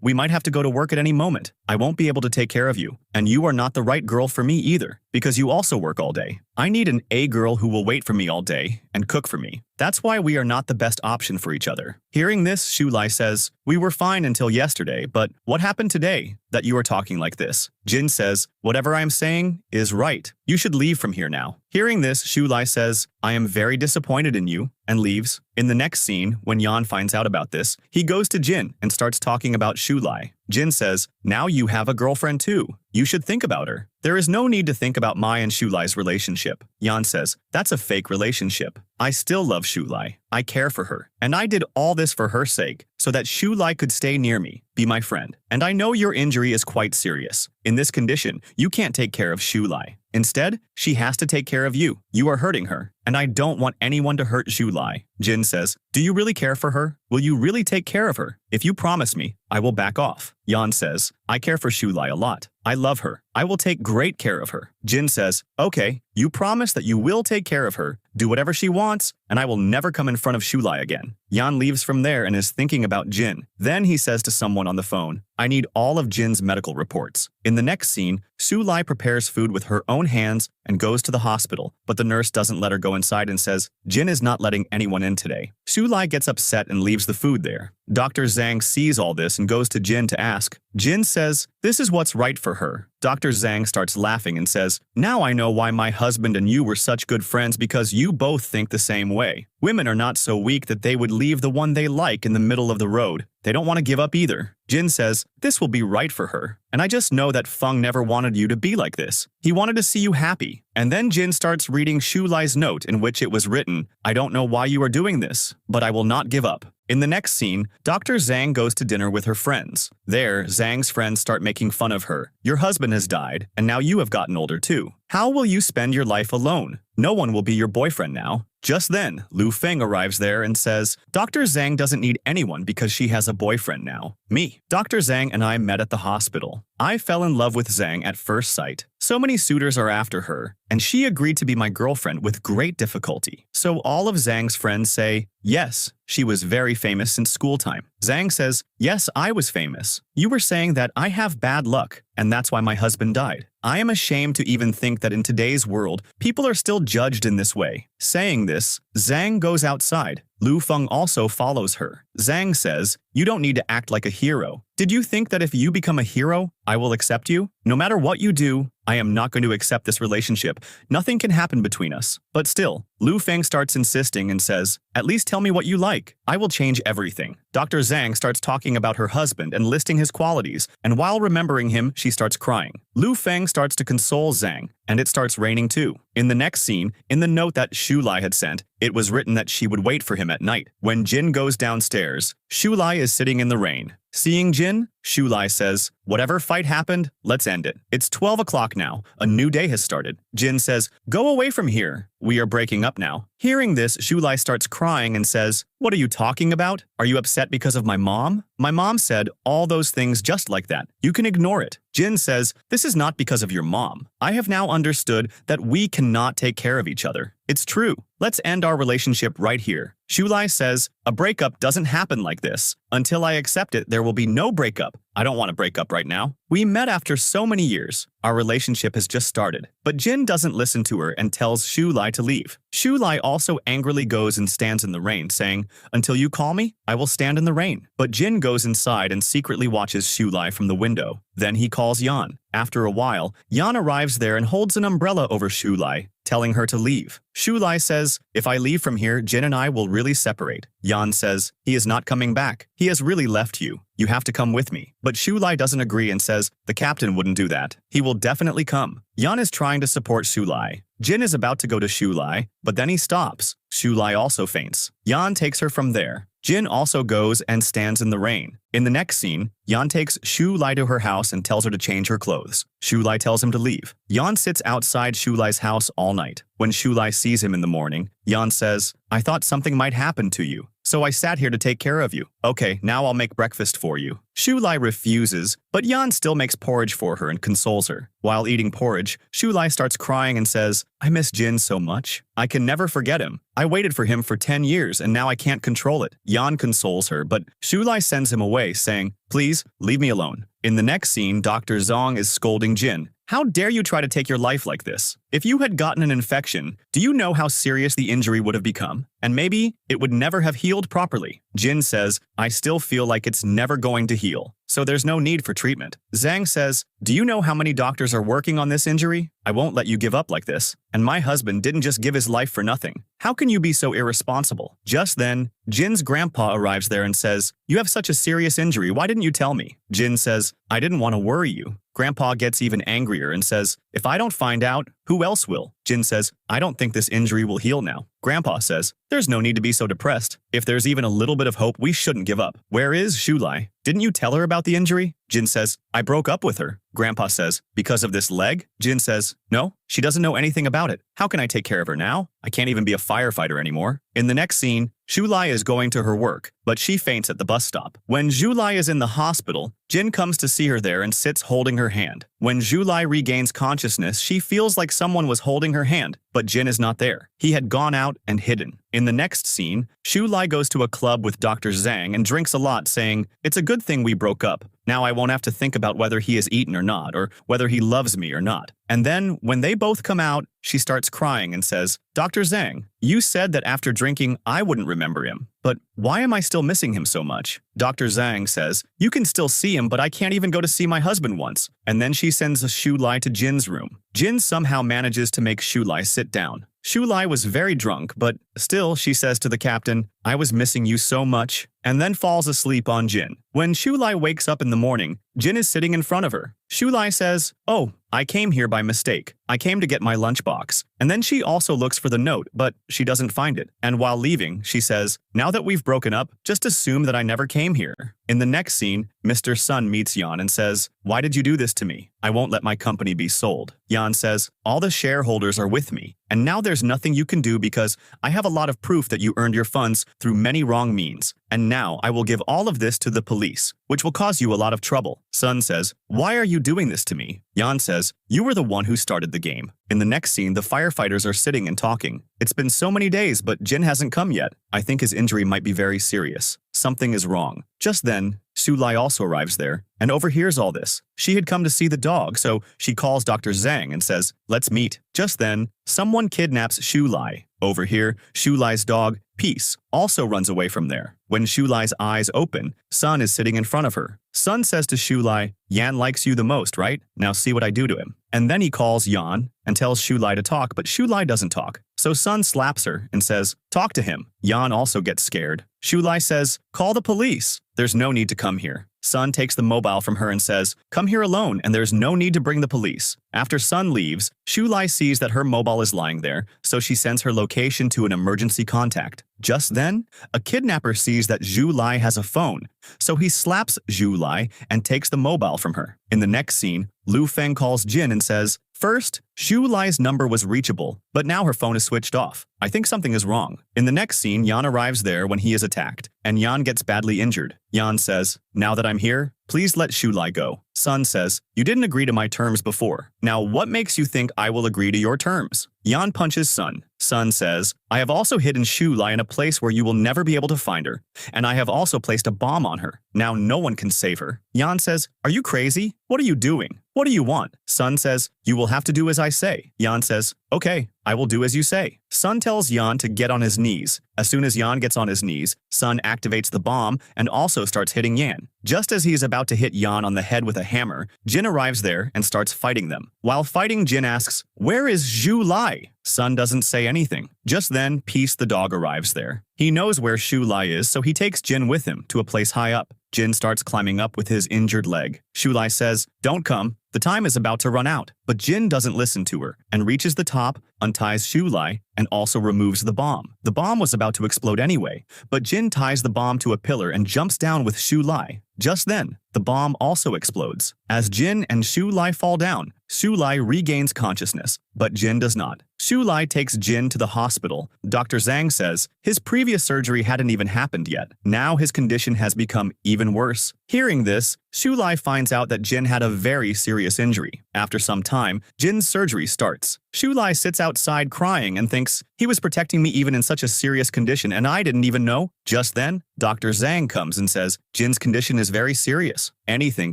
We might have to go to work at any moment. I won't be able to take care of you. And you are not the right girl for me either, because you also work all day. I need an A girl who will wait for me all day and cook for me. That's why we are not the best option for each other." Hearing this, Shoulai says, "We were fine until yesterday, but what happened today that you are talking like this?" Jin says, "Whatever I am saying is right. You should leave from here now." Hearing this, Shoulai says, "I am very disappointed in you," and leaves. In the next scene, when Yan finds out about this, he goes to Jin and starts talking about Shoulai. Jin says, "Now you have a girlfriend too. You should think about her. There is no need to think about my and Shoulai's relationship." Yan says, "That's a fake relationship. I still love Shoulai. I care for her. And I did all this for her sake, so that Shoulai could stay near me, be my friend. And I know your injury is quite serious. In this condition, you can't take care of Shoulai. Instead, she has to take care of you. You are hurting her, and I don't want anyone to hurt Shoulai." Jin says, "Do you really care for her? Will you really take care of her? If you promise me, I will back off." Yan says, "I care for Shoulai a lot. I love her. I will take great care of her." Jin says, "Okay, you promise that you will take care of her, do whatever she wants, and I will never come in front of Shoulai again." Yan leaves from there and is thinking about Jin. Then he says to someone on the phone, "I need all of Jin's medical reports." In the next scene, Shoulai prepares food with her own hands and goes to the hospital, but the nurse doesn't let her go inside and says, "Jin is not letting anyone in today." Shoulai gets upset and leaves the food there. Dr. Zhang sees all this and goes to Jin to ask. Jin says, this is what's right for her. Dr. Zhang starts laughing and says, now I know why my husband and you were such good friends, because you both think the same way. Women are not so weak that they would leave the one they like in the middle of the road. They don't want to give up either. Jin says, this will be right for her. And I just know that Feng never wanted you to be like this. He wanted to see you happy. And then Jin starts reading Shoulai's note, in which it was written, I don't know why you are doing this, but I will not give up. In the next scene, Dr. Zhang goes to dinner with her friends. There, Zhang's friends start making fun of her. Your husband has died, and now you have gotten older too. How will you spend your life alone? No one will be your boyfriend now. Just then, Lu Feng arrives there and says, Dr. Zhang doesn't need anyone because she has a boyfriend now. Me. Dr. Zhang and I met at the hospital. I fell in love with Zhang at first sight. So many suitors are after her, and she agreed to be my girlfriend with great difficulty. So all of Zhang's friends say, yes, she was very famous since school time. Zhang says, yes, I was famous. You were saying that I have bad luck, and that's why my husband died. I am ashamed to even think that in today's world, people are still judged in this way. Saying this, Zhang goes outside. Lu Feng also follows her. Zhang says, you don't need to act like a hero. Did you think that if you become a hero, I will accept you? No matter what you do, I am not going to accept this relationship. Nothing can happen between us. But still, Lu Feng starts insisting and says, at least tell me what you like. I will change everything. Dr. Zhang starts talking about her husband and listing his qualities, and while remembering him, she starts crying. Lu Feng starts to console Zhang, and it starts raining too. In the next scene, in the note that Shoulai had sent, it was written that she would wait for him at night. When Jin goes downstairs, Shoulai is sitting in the rain. Seeing Jin, Shoulai says, whatever fight happened, let's end it. It's 12 o'clock now. A new day has started. Jin says, go away from here. We are breaking up now. Hearing this, Shoulai starts crying and says, what are you talking about? Are you upset because of my mom? My mom said all those things just like that. You can ignore it. Jin says, this is not because of your mom. I have now understood that we cannot take care of each other. It's true. Let's end our relationship right here. Shoulai says, a breakup doesn't happen like this. Until I accept it, there will be no breakup. I don't want to break up right now. We met after so many years. Our relationship has just started. But Jin doesn't listen to her and tells Shoulai to leave. Shoulai also angrily goes and stands in the rain, saying, until you call me, I will stand in the rain. But Jin goes inside and secretly watches Shoulai from the window. Then he calls Yan. After a while, Yan arrives there and holds an umbrella over Shoulai, telling her to leave. Shoulai says, if I leave from here, Jin and I will really separate. Yan says, he is not coming back. He has really left you. You have to come with me. But Shoulai doesn't agree and says, the captain wouldn't do that. He will definitely come. Yan is trying to support Shoulai. Jin is about to go to Shoulai, but then he stops. Shoulai also faints. Yan takes her from there. Jin also goes and stands in the rain. In the next scene, Yan takes Shoulai to her house and tells her to change her clothes. Shoulai tells him to leave. Yan sits outside Shoulai's house all night. When Shoulai sees him in the morning, Yan says, I thought something might happen to you, so I sat here to take care of you. Okay, now I'll make breakfast for you. Shoulai refuses, but Yan still makes porridge for her and consoles her. While eating porridge, Shoulai starts crying and says, I miss Jin so much. I can never forget him. I waited for him for 10 years and now I can't control it. Yan consoles her, but Shoulai sends him away, saying, please, leave me alone. In the next scene, Dr. Zong is scolding Jin. How dare you try to take your life like this? If you had gotten an infection, do you know how serious the injury would have become? And maybe it would never have healed properly. Jin says, I still feel like it's never going to heal, so there's no need for treatment. Zhang says, do you know how many doctors are working on this injury? I won't let you give up like this. And my husband didn't just give his life for nothing. How can you be so irresponsible? Just then, Jin's grandpa arrives there and says, you have such a serious injury, why didn't you tell me? Jin says, I didn't want to worry you. Grandpa gets even angrier and says, if I don't find out, who else will? Jin says, I don't think this injury will heal now. Grandpa says, there's no need to be so depressed. If there's even a little bit of hope, we shouldn't give up. Where is Shoulai? Didn't you tell her about the injury? Jin says, I broke up with her. Grandpa says, because of this leg? Jin says, no, she doesn't know anything about it. How can I take care of her now? I can't even be a firefighter anymore. In the next scene, Shoulai is going to her work, but she faints at the bus stop. When Shoulai is in the hospital, Jin comes to see her there and sits holding her hand. When Shoulai regains consciousness, she feels like someone was holding her hand, but Jin is not there. He had gone out and hidden. In the next scene, Shoulai goes to a club with Dr. Zhang and drinks a lot, saying, it's a good thing we broke up. Now I won't have to think about whether he has eaten or not, or whether he loves me or not. And then, when they both come out, she starts crying and says, Dr. Zhang, you said that after drinking, I wouldn't remember him. But why am I still missing him so much? Dr. Zhang says, you can still see him, but I can't even go to see my husband once. And then she sends Shoulai to Jin's room. Jin somehow manages to make Shoulai sit down. Shoulai was very drunk, but still, she says to the captain, I was missing you so much, and then falls asleep on Jin. When Shoulai wakes up in the morning, Jin is sitting in front of her. Shoulai says, oh, I came here by mistake. I came to get my lunchbox. And then she also looks for the note, but she doesn't find it. And while leaving, she says, now that we've broken up, just assume that I never came here. In the next scene, Mr. Sun meets Yan and says, why did you do this to me? I won't let my company be sold. Yan says, all the shareholders are with me, and now there's nothing you can do because I have a lot of proof that you earned your funds through many wrong means. And now I will give all of this to the police, which will cause you a lot of trouble. Sun says, why are you doing this to me? Yan says, you were the one who started the game. In the next scene, the firefighters are sitting and talking. It's been so many days, but Jin hasn't come yet. I think his injury might be very serious. Something is wrong. Just then, Shoulai also arrives there and overhears all this. She had come to see the dog, so she calls Dr. Zhang and says, let's meet. Just then, someone kidnaps Shoulai. Over here, Shoulai's dog, Peace, also runs away from there. When Shoulai's eyes open, Sun is sitting in front of her. Sun says to Shoulai, Yan likes you the most, right? Now see what I do to him. And then he calls Yan and tells Shoulai to talk, but Shoulai doesn't talk. So Sun slaps her and says, talk to him. Yan also gets scared. Shoulai says, call the police. There's no need to come here. Sun takes the mobile from her and says, come here alone and there's no need to bring the police. After Sun leaves, Shoulai sees that her mobile is lying there, so she sends her location to an emergency contact. Just then, a kidnapper sees that Shoulai has a phone, so he slaps Shoulai and takes the mobile from her. In the next scene, Lu Feng calls Jin and says, first, Shoulai's number was reachable, but now her phone is switched off. I think something is wrong. In the next scene, Yan arrives there when he is attacked, and Yan gets badly injured. Yan says, now that I'm here, please let Shoulai go. Sun says, you didn't agree to my terms before. Now what makes you think I will agree to your terms? Yan punches Sun. Sun says, I have also hidden Shoulai in a place where you will never be able to find her, and I have also placed a bomb on her. Now no one can save her. Yan says, are you crazy? What are you doing? What do you want? Sun says, you will have to do as I say. Yan says, okay, I will do as you say. Sun tells Yan to get on his knees. As soon as Yan gets on his knees, Sun activates the bomb and also starts hitting Yan. Just as he is about to hit Yan on the head with a hammer, Jin arrives there and starts fighting them. While fighting, Jin asks, where is Shoulai? Sun doesn't say anything. Just then, Peace the dog arrives there. He knows where Shoulai is, so he takes Jin with him to a place high up. Jin starts climbing up with his injured leg. Shoulai says, don't come. The time is about to run out. But Jin doesn't listen to her and reaches the top, unties Shoulai, and also removes the bomb. The bomb was about to explode anyway, but Jin ties the bomb to a pillar and jumps down with Shoulai. Just then, the bomb also explodes. As Jin and Shoulai fall down, Shoulai regains consciousness, but Jin does not. Shoulai takes Jin to the hospital. Dr. Zhang says his previous surgery hadn't even happened yet. Now his condition has become even worse. Hearing this, Shoulai finds out that Jin had a very serious injury. After some time, Jin's surgery starts. Shoulai sits outside crying and thinks, he was protecting me even in such a serious condition and I didn't even know. Just then, Dr. Zhang comes and says, Jin's condition is very serious. Anything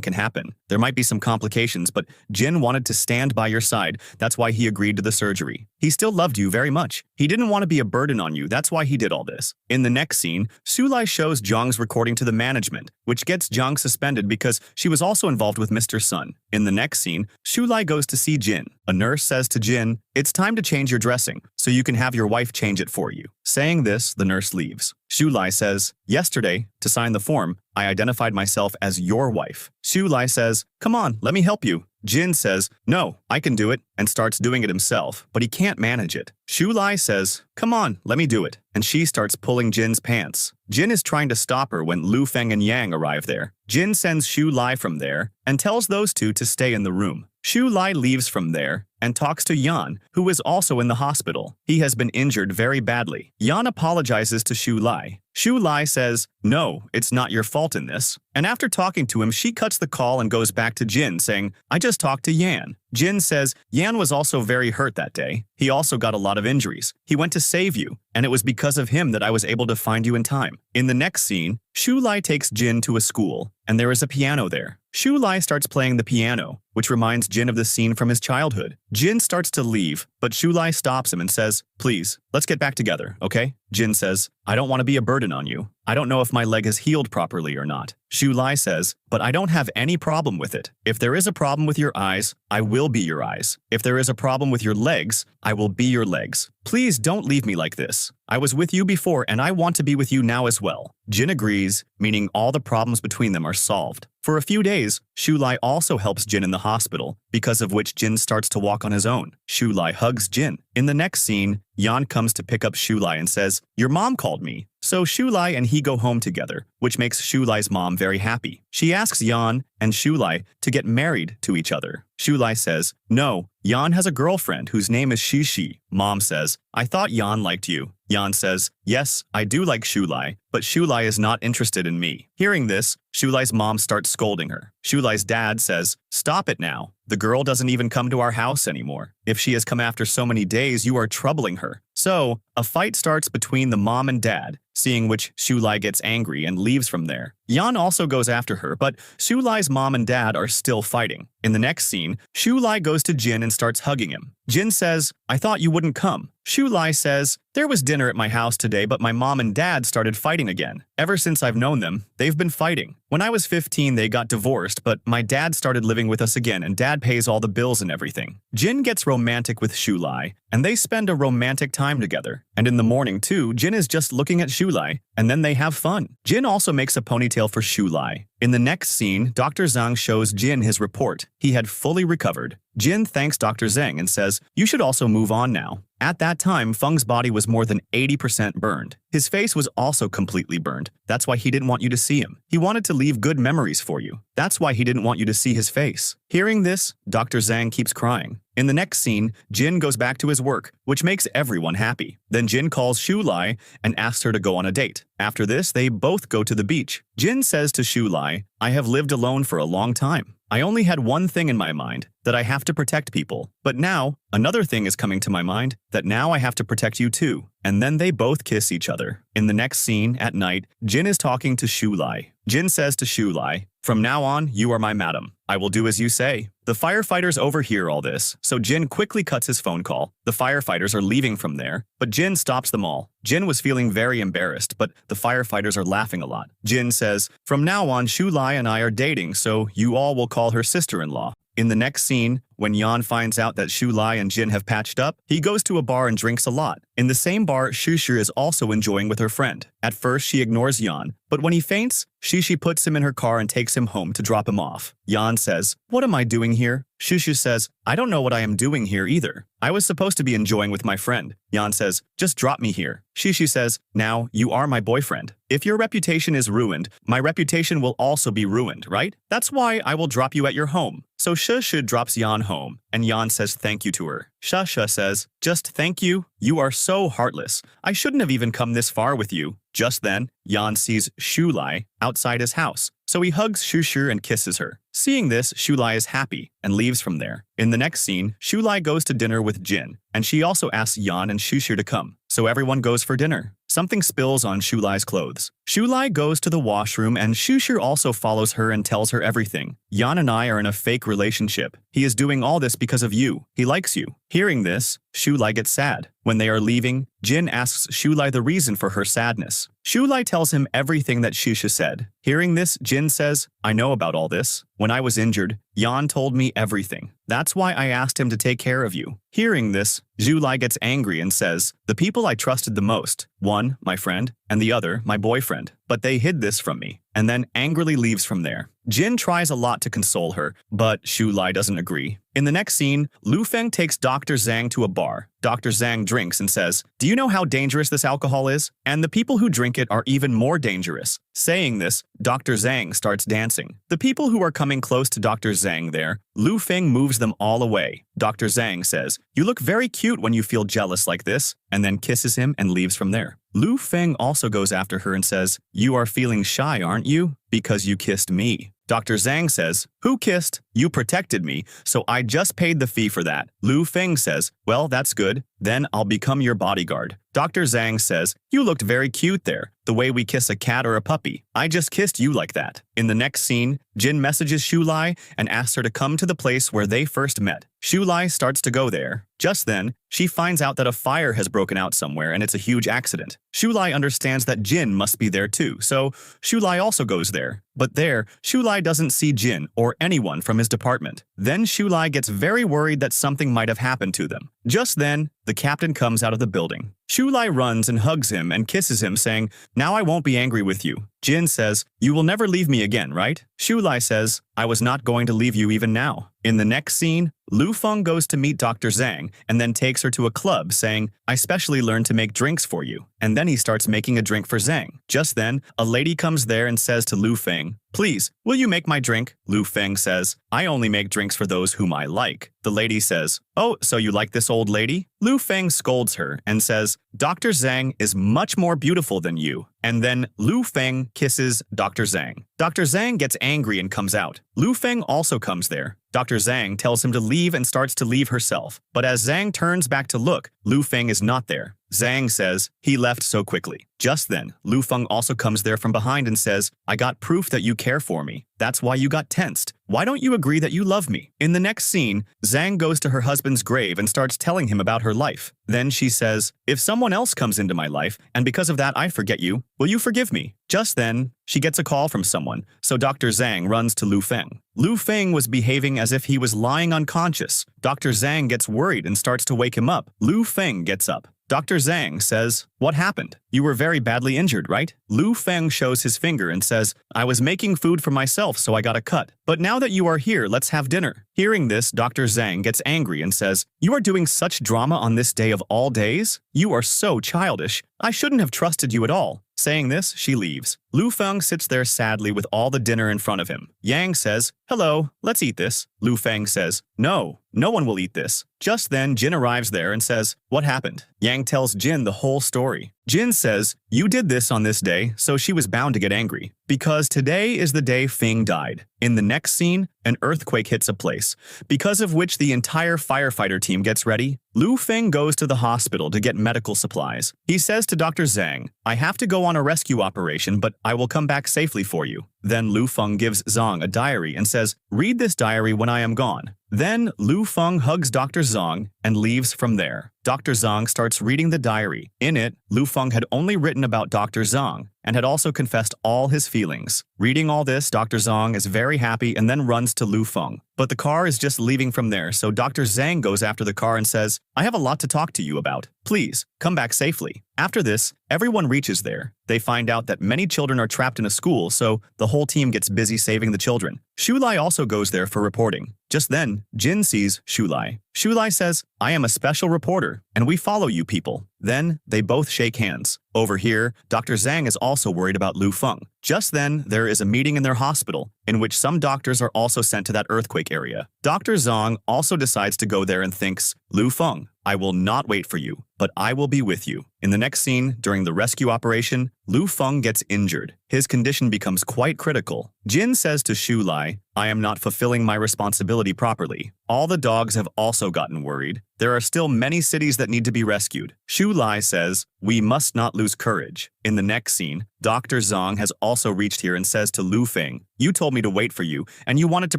can happen. There might be some complications, but Jin wanted to stand by your side. That's why he agreed to the surgery. He still loved you very much. He didn't want to be a burden on you. That's why he did all this. In the next scene, Shoulai shows Zhong's recording to the management, which gets Zhong suspended because she was also involved with Mr. Sun. In the next scene, Shoulai goes to see Jin. A nurse says to Jin, it's time to change your dressing, so you can have your wife change it for you. Saying this, the nurse leaves. Shoulai says, yesterday, to sign the form, I identified myself as your wife. Shoulai says, come on, let me help you. Jin says, no, I can do it, and starts doing it himself, but he can't manage it. Shoulai says, come on, let me do it, and she starts pulling Jin's pants. Jin is trying to stop her when Lu Feng and Yang arrive there. Jin sends Shoulai from there and tells those two to stay in the room. Shoulai leaves from there and talks to Yan, who is also in the hospital. He has been injured very badly. Yan apologizes to Shoulai. Shoulai says, no, it's not your fault in this. And after talking to him, she cuts the call and goes back to Jin, saying, I just talked to Yan. Jin says, Yan was also very hurt that day. He also got a lot of injuries. He went to save you, and it was because of him that I was able to find you in time. In the next scene, Shoulai takes Jin to a school, and there is a piano there. Shoulai starts playing the piano, which reminds Jin of the scene from his childhood. Jin starts to leave, but Shoulai stops him and says, "Please, let's get back together, okay?" Jin says, "I don't want to be a burden on you. I don't know if my leg has healed properly or not." Shoulai says, "But I don't have any problem with it. If there is a problem with your eyes, I will be your eyes. If there is a problem with your legs, I will be your legs. Please don't leave me like this. I was with you before and I want to be with you now as well." Jin agrees, meaning all the problems between them are solved. For a few days, Shoulai also helps Jin in the hospital, because of which Jin starts to walk on his own. Shoulai hugs Jin. In the next scene, Yan comes to pick up Shoulai and says, "Your mom called me." So Shoulai and he go home together, which makes Shoulai's mom very happy. She asks Yan and Shoulai to get married to each other. Shoulai says, "No, Yan has a girlfriend whose name is Shishi." Mom says, "I thought Yan liked you." Yan says, "Yes, I do like Shoulai, but Shoulai is not interested in me." Hearing this, Shoulai's mom starts scolding her. Shoulai's dad says, "Stop it now. The girl doesn't even come to our house anymore. If she has come after so many days, you are troubling her." So, a fight starts between the mom and dad, seeing which Shoulai gets angry and leaves from there. Yan also goes after her, but Shoulai's mom and dad are still fighting. In the next scene, Shoulai goes to Jin and starts hugging him. Jin says, "I thought you wouldn't come." Shoulai says, "There was dinner at my house today, but my mom and dad started fighting again. Ever since I've known them, they've been fighting. When I was 15, they got divorced, but my dad started living with us again and dad pays all the bills and everything." Jin gets romantic with Shoulai, and they spend a romantic time together. And in the morning too, Jin is just looking at Shoulai, and then they have fun. Jin also makes a ponytail for Shoulai. In the next scene, Dr. Zong shows Jin his report. He had fully recovered. Jin thanks Dr. Zeng and says, "You should also move on now." At that time, Feng's body was more than 80% burned. His face was also completely burned. That's why he didn't want you to see him. He wanted to leave good memories for you. That's why he didn't want you to see his face. Hearing this, Dr. Zhang keeps crying. In the next scene, Jin goes back to his work, which makes everyone happy. Then Jin calls Shoulai and asks her to go on a date. After this, they both go to the beach. Jin says to Shoulai, "I have lived alone for a long time. I only had one thing in my mind, that I have to protect people. But now, another thing is coming to my mind, that now I have to protect you too." And then they both kiss each other. In the next scene, at night, Jin is talking to Shoulai. Jin says to Shoulai, "From now on, you are my madam. I will do as you say." The firefighters overhear all this, so Jin quickly cuts his phone call. The firefighters are leaving from there, but Jin stops them all. Jin was feeling very embarrassed, but the firefighters are laughing a lot. Jin says, "From now on, Shoulai and I are dating, so you all will call her sister-in-law." In the next scene, when Yan finds out that Shoulai and Jin have patched up, he goes to a bar and drinks a lot. In the same bar, Shishi is also enjoying with her friend. At first, she ignores Yan, but when he faints, Shishi puts him in her car and takes him home to drop him off. Yan says, "What am I doing here?" Shishi says, "I don't know what I am doing here either. I was supposed to be enjoying with my friend." Yan says, "Just drop me here." Shishi says, "Now, you are my boyfriend. If your reputation is ruined, my reputation will also be ruined, right? That's why I will drop you at your home." So Shishi drops Yan home, and Yan says thank you to her. Shishi says, "Just thank you? You are so heartless. I shouldn't have even come this far with you." Just then, Yan sees Shoulai outside his house, so he hugs Shishi and kisses her. Seeing this, Shoulai is happy and leaves from there. In the next scene, Shoulai goes to dinner with Jin, and she also asks Yan and Shishi to come, so everyone goes for dinner. Something spills on Shoulai's clothes. Shoulai goes to the washroom and Shishi also follows her and tells her everything. "Yan and I are in a fake relationship. He is doing all this because of you. He likes you." Hearing this, Shoulai gets sad. When they are leaving, Jin asks Shoulai the reason for her sadness. Shoulai tells him everything that Shishi said. Hearing this, Jin says, "I know about all this. When I was injured, Yan told me everything. That's why I asked him to take care of you." Hearing this, Shoulai gets angry and says, "The people I trusted the most, one, my friend, and the other, my boyfriend, but they hid this from me," and then angrily leaves from there. Jin tries a lot to console her, but Shoulai doesn't agree. In the next scene, Lu Feng takes Dr. Zhang to a bar. Dr. Zhang drinks and says, "Do you know how dangerous this alcohol is? And the people who drink it are even more dangerous." Saying this, Dr. Zhang starts dancing. The people who are coming close to Dr. Zhang there, Lu Feng moves them all away. Dr. Zhang says, "You look very cute when you feel jealous like this," and then kisses him and leaves from there. Lu Feng also goes after her and says, "You are feeling shy, aren't you? Because you kissed me." Dr. Zhang says, "Who kissed? You protected me, so I just paid the fee for that." Lu Feng says, "Well, that's good. then I'll become your bodyguard. Dr. Zhang says, you looked very cute there, the way we kiss a cat or a puppy. I just kissed you like that. In the next scene, Jin messages Shoulai and asks her to come to the place where they first met. Shoulai starts to go there. Just then, she finds out that a fire has broken out somewhere and it's a huge accident. Shoulai understands that Jin must be there too, so Shoulai also goes there. But there, Shoulai doesn't see Jin or anyone from his department. Then Shoulai gets very worried that something might have happened to them. Just then, the captain comes out of the building. Shoulai runs and hugs him and kisses him, saying, now I won't be angry with you. Jin says, you will never leave me again, right? Shoulai says, I was not going to leave you even now. In the next scene, Luong goes to meet Dr. Zhang and then takes her to a club, saying, I specially learned to make drinks for you. And then he starts making a drink for Zhang. Just then, a lady comes there and says to Luong, please, will you make my drink? Luong says, I only make drinks for those whom I like. The lady says, oh, so you like this old lady? Luong scolds her and says, Dr. Zhang is much more beautiful than you. And then Luong kisses Dr. Zhang. Dr. Zhang gets angry and comes out. Luong also comes there. Dr. Zhang tells him to leave and starts to leave herself. But as Zhang turns back to look, Luong is not there. Zhang says, he left so quickly. Just then, Luong also comes there from behind and says, I got proof that you care for me. That's why you got tensed. Why don't you agree that you love me? In the next scene, Zhang goes to her husband's grave and starts telling him about her life. Then she says, if someone else comes into my life, and because of that I forget you, will you forgive me? Just then, she gets a call from someone, so Dr. Zhang runs to Luong. Luong was behaving as if he was lying unconscious. Dr. Zhang gets worried and starts to wake him up. Luong gets up. Dr. Zhang says, what happened? You were very badly injured, right? Luong shows his finger and says, I was making food for myself, so I got a cut. But now that you are here, let's have dinner. Hearing this, Dr. Zhang gets angry and says, you are doing such drama on this day of all days? You are so childish. I shouldn't have trusted you at all. Saying this, she leaves. Luong sits there sadly with all the dinner in front of him. Yang says, hello, let's eat this. Luong says, no one will eat this. Just then, Jin arrives there and says, what happened? Yang tells Jin the whole story. Jin says, you did this on this day, so she was bound to get angry. Because today is the day Fing died. In the next scene, an earthquake hits a place, because of which the entire firefighter team gets ready. Luong goes to the hospital to get medical supplies. He says to Dr. Zhang, I have to go on a rescue operation, but I will come back safely for you. Then Luong gives Zong a diary and says, read this diary when I am gone. Then Luong hugs Dr. Zong and leaves from there. Dr. Zong starts reading the diary. In it, Luong had only written about Dr. Zong and had also confessed all his feelings. Reading all this, Dr. Zong is very happy and then runs to Luong. But the car is just leaving from there, so Dr. Zhang goes after the car and says, I have a lot to talk to you about. Please, come back safely. After this, everyone reaches there. They find out that many children are trapped in a school, so the whole team gets busy saving the children. Shoulai also goes there for reporting. Just then, Jin sees Shoulai. Shoulai says, I am a special reporter, and we follow you people. Then, they both shake hands. Over here, Dr. Zhang is also worried about Luong. Just then, there is a meeting in their hospital, in which some doctors are also sent to that earthquake area. Dr. Zong also decides to go there and thinks, Luong, I will not wait for you, but I will be with you. In the next scene, during the rescue operation, Luong gets injured. His condition becomes quite critical. Jin says to Shoulai, I am not fulfilling my responsibility properly. All the dogs have also gotten worried. There are still many cities that need to be rescued. Shoulai says, we must not lose courage. In the next scene, Dr. Zong has also reached here and says to Luong, you told me to wait for you, and you wanted to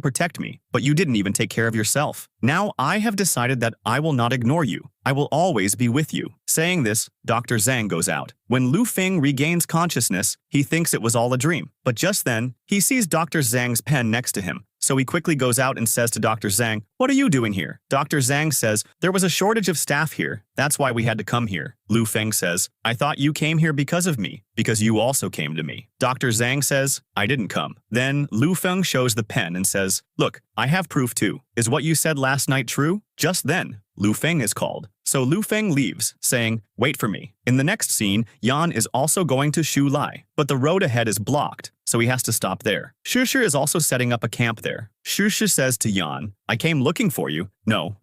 protect me, but you didn't even take care of yourself. Now I have decided that I will not ignore you. I will always be with you. Saying this, Dr. Zhang goes out. When Luong regains consciousness, he thinks it was all a dream. But just then, he sees Dr. Zhang's pen next to him. So he quickly goes out and says to Dr. Zhang, what are you doing here? Dr. Zhang says, there was a shortage of staff here. That's why we had to come here. Luong says, I thought you came here because of me, because you also came to me. Dr. Zhang says, I didn't come. Then Luong shows the pen and says, look, I have proof too. Is what you said last night true? Just then, Luong is called. So Luong leaves, saying, wait for me. In the next scene, Yan is also going to Shoulai, but the road ahead is blocked, so he has to stop there. Shishi is also setting up a camp there. Shishi says to Yan, I came looking for you. No,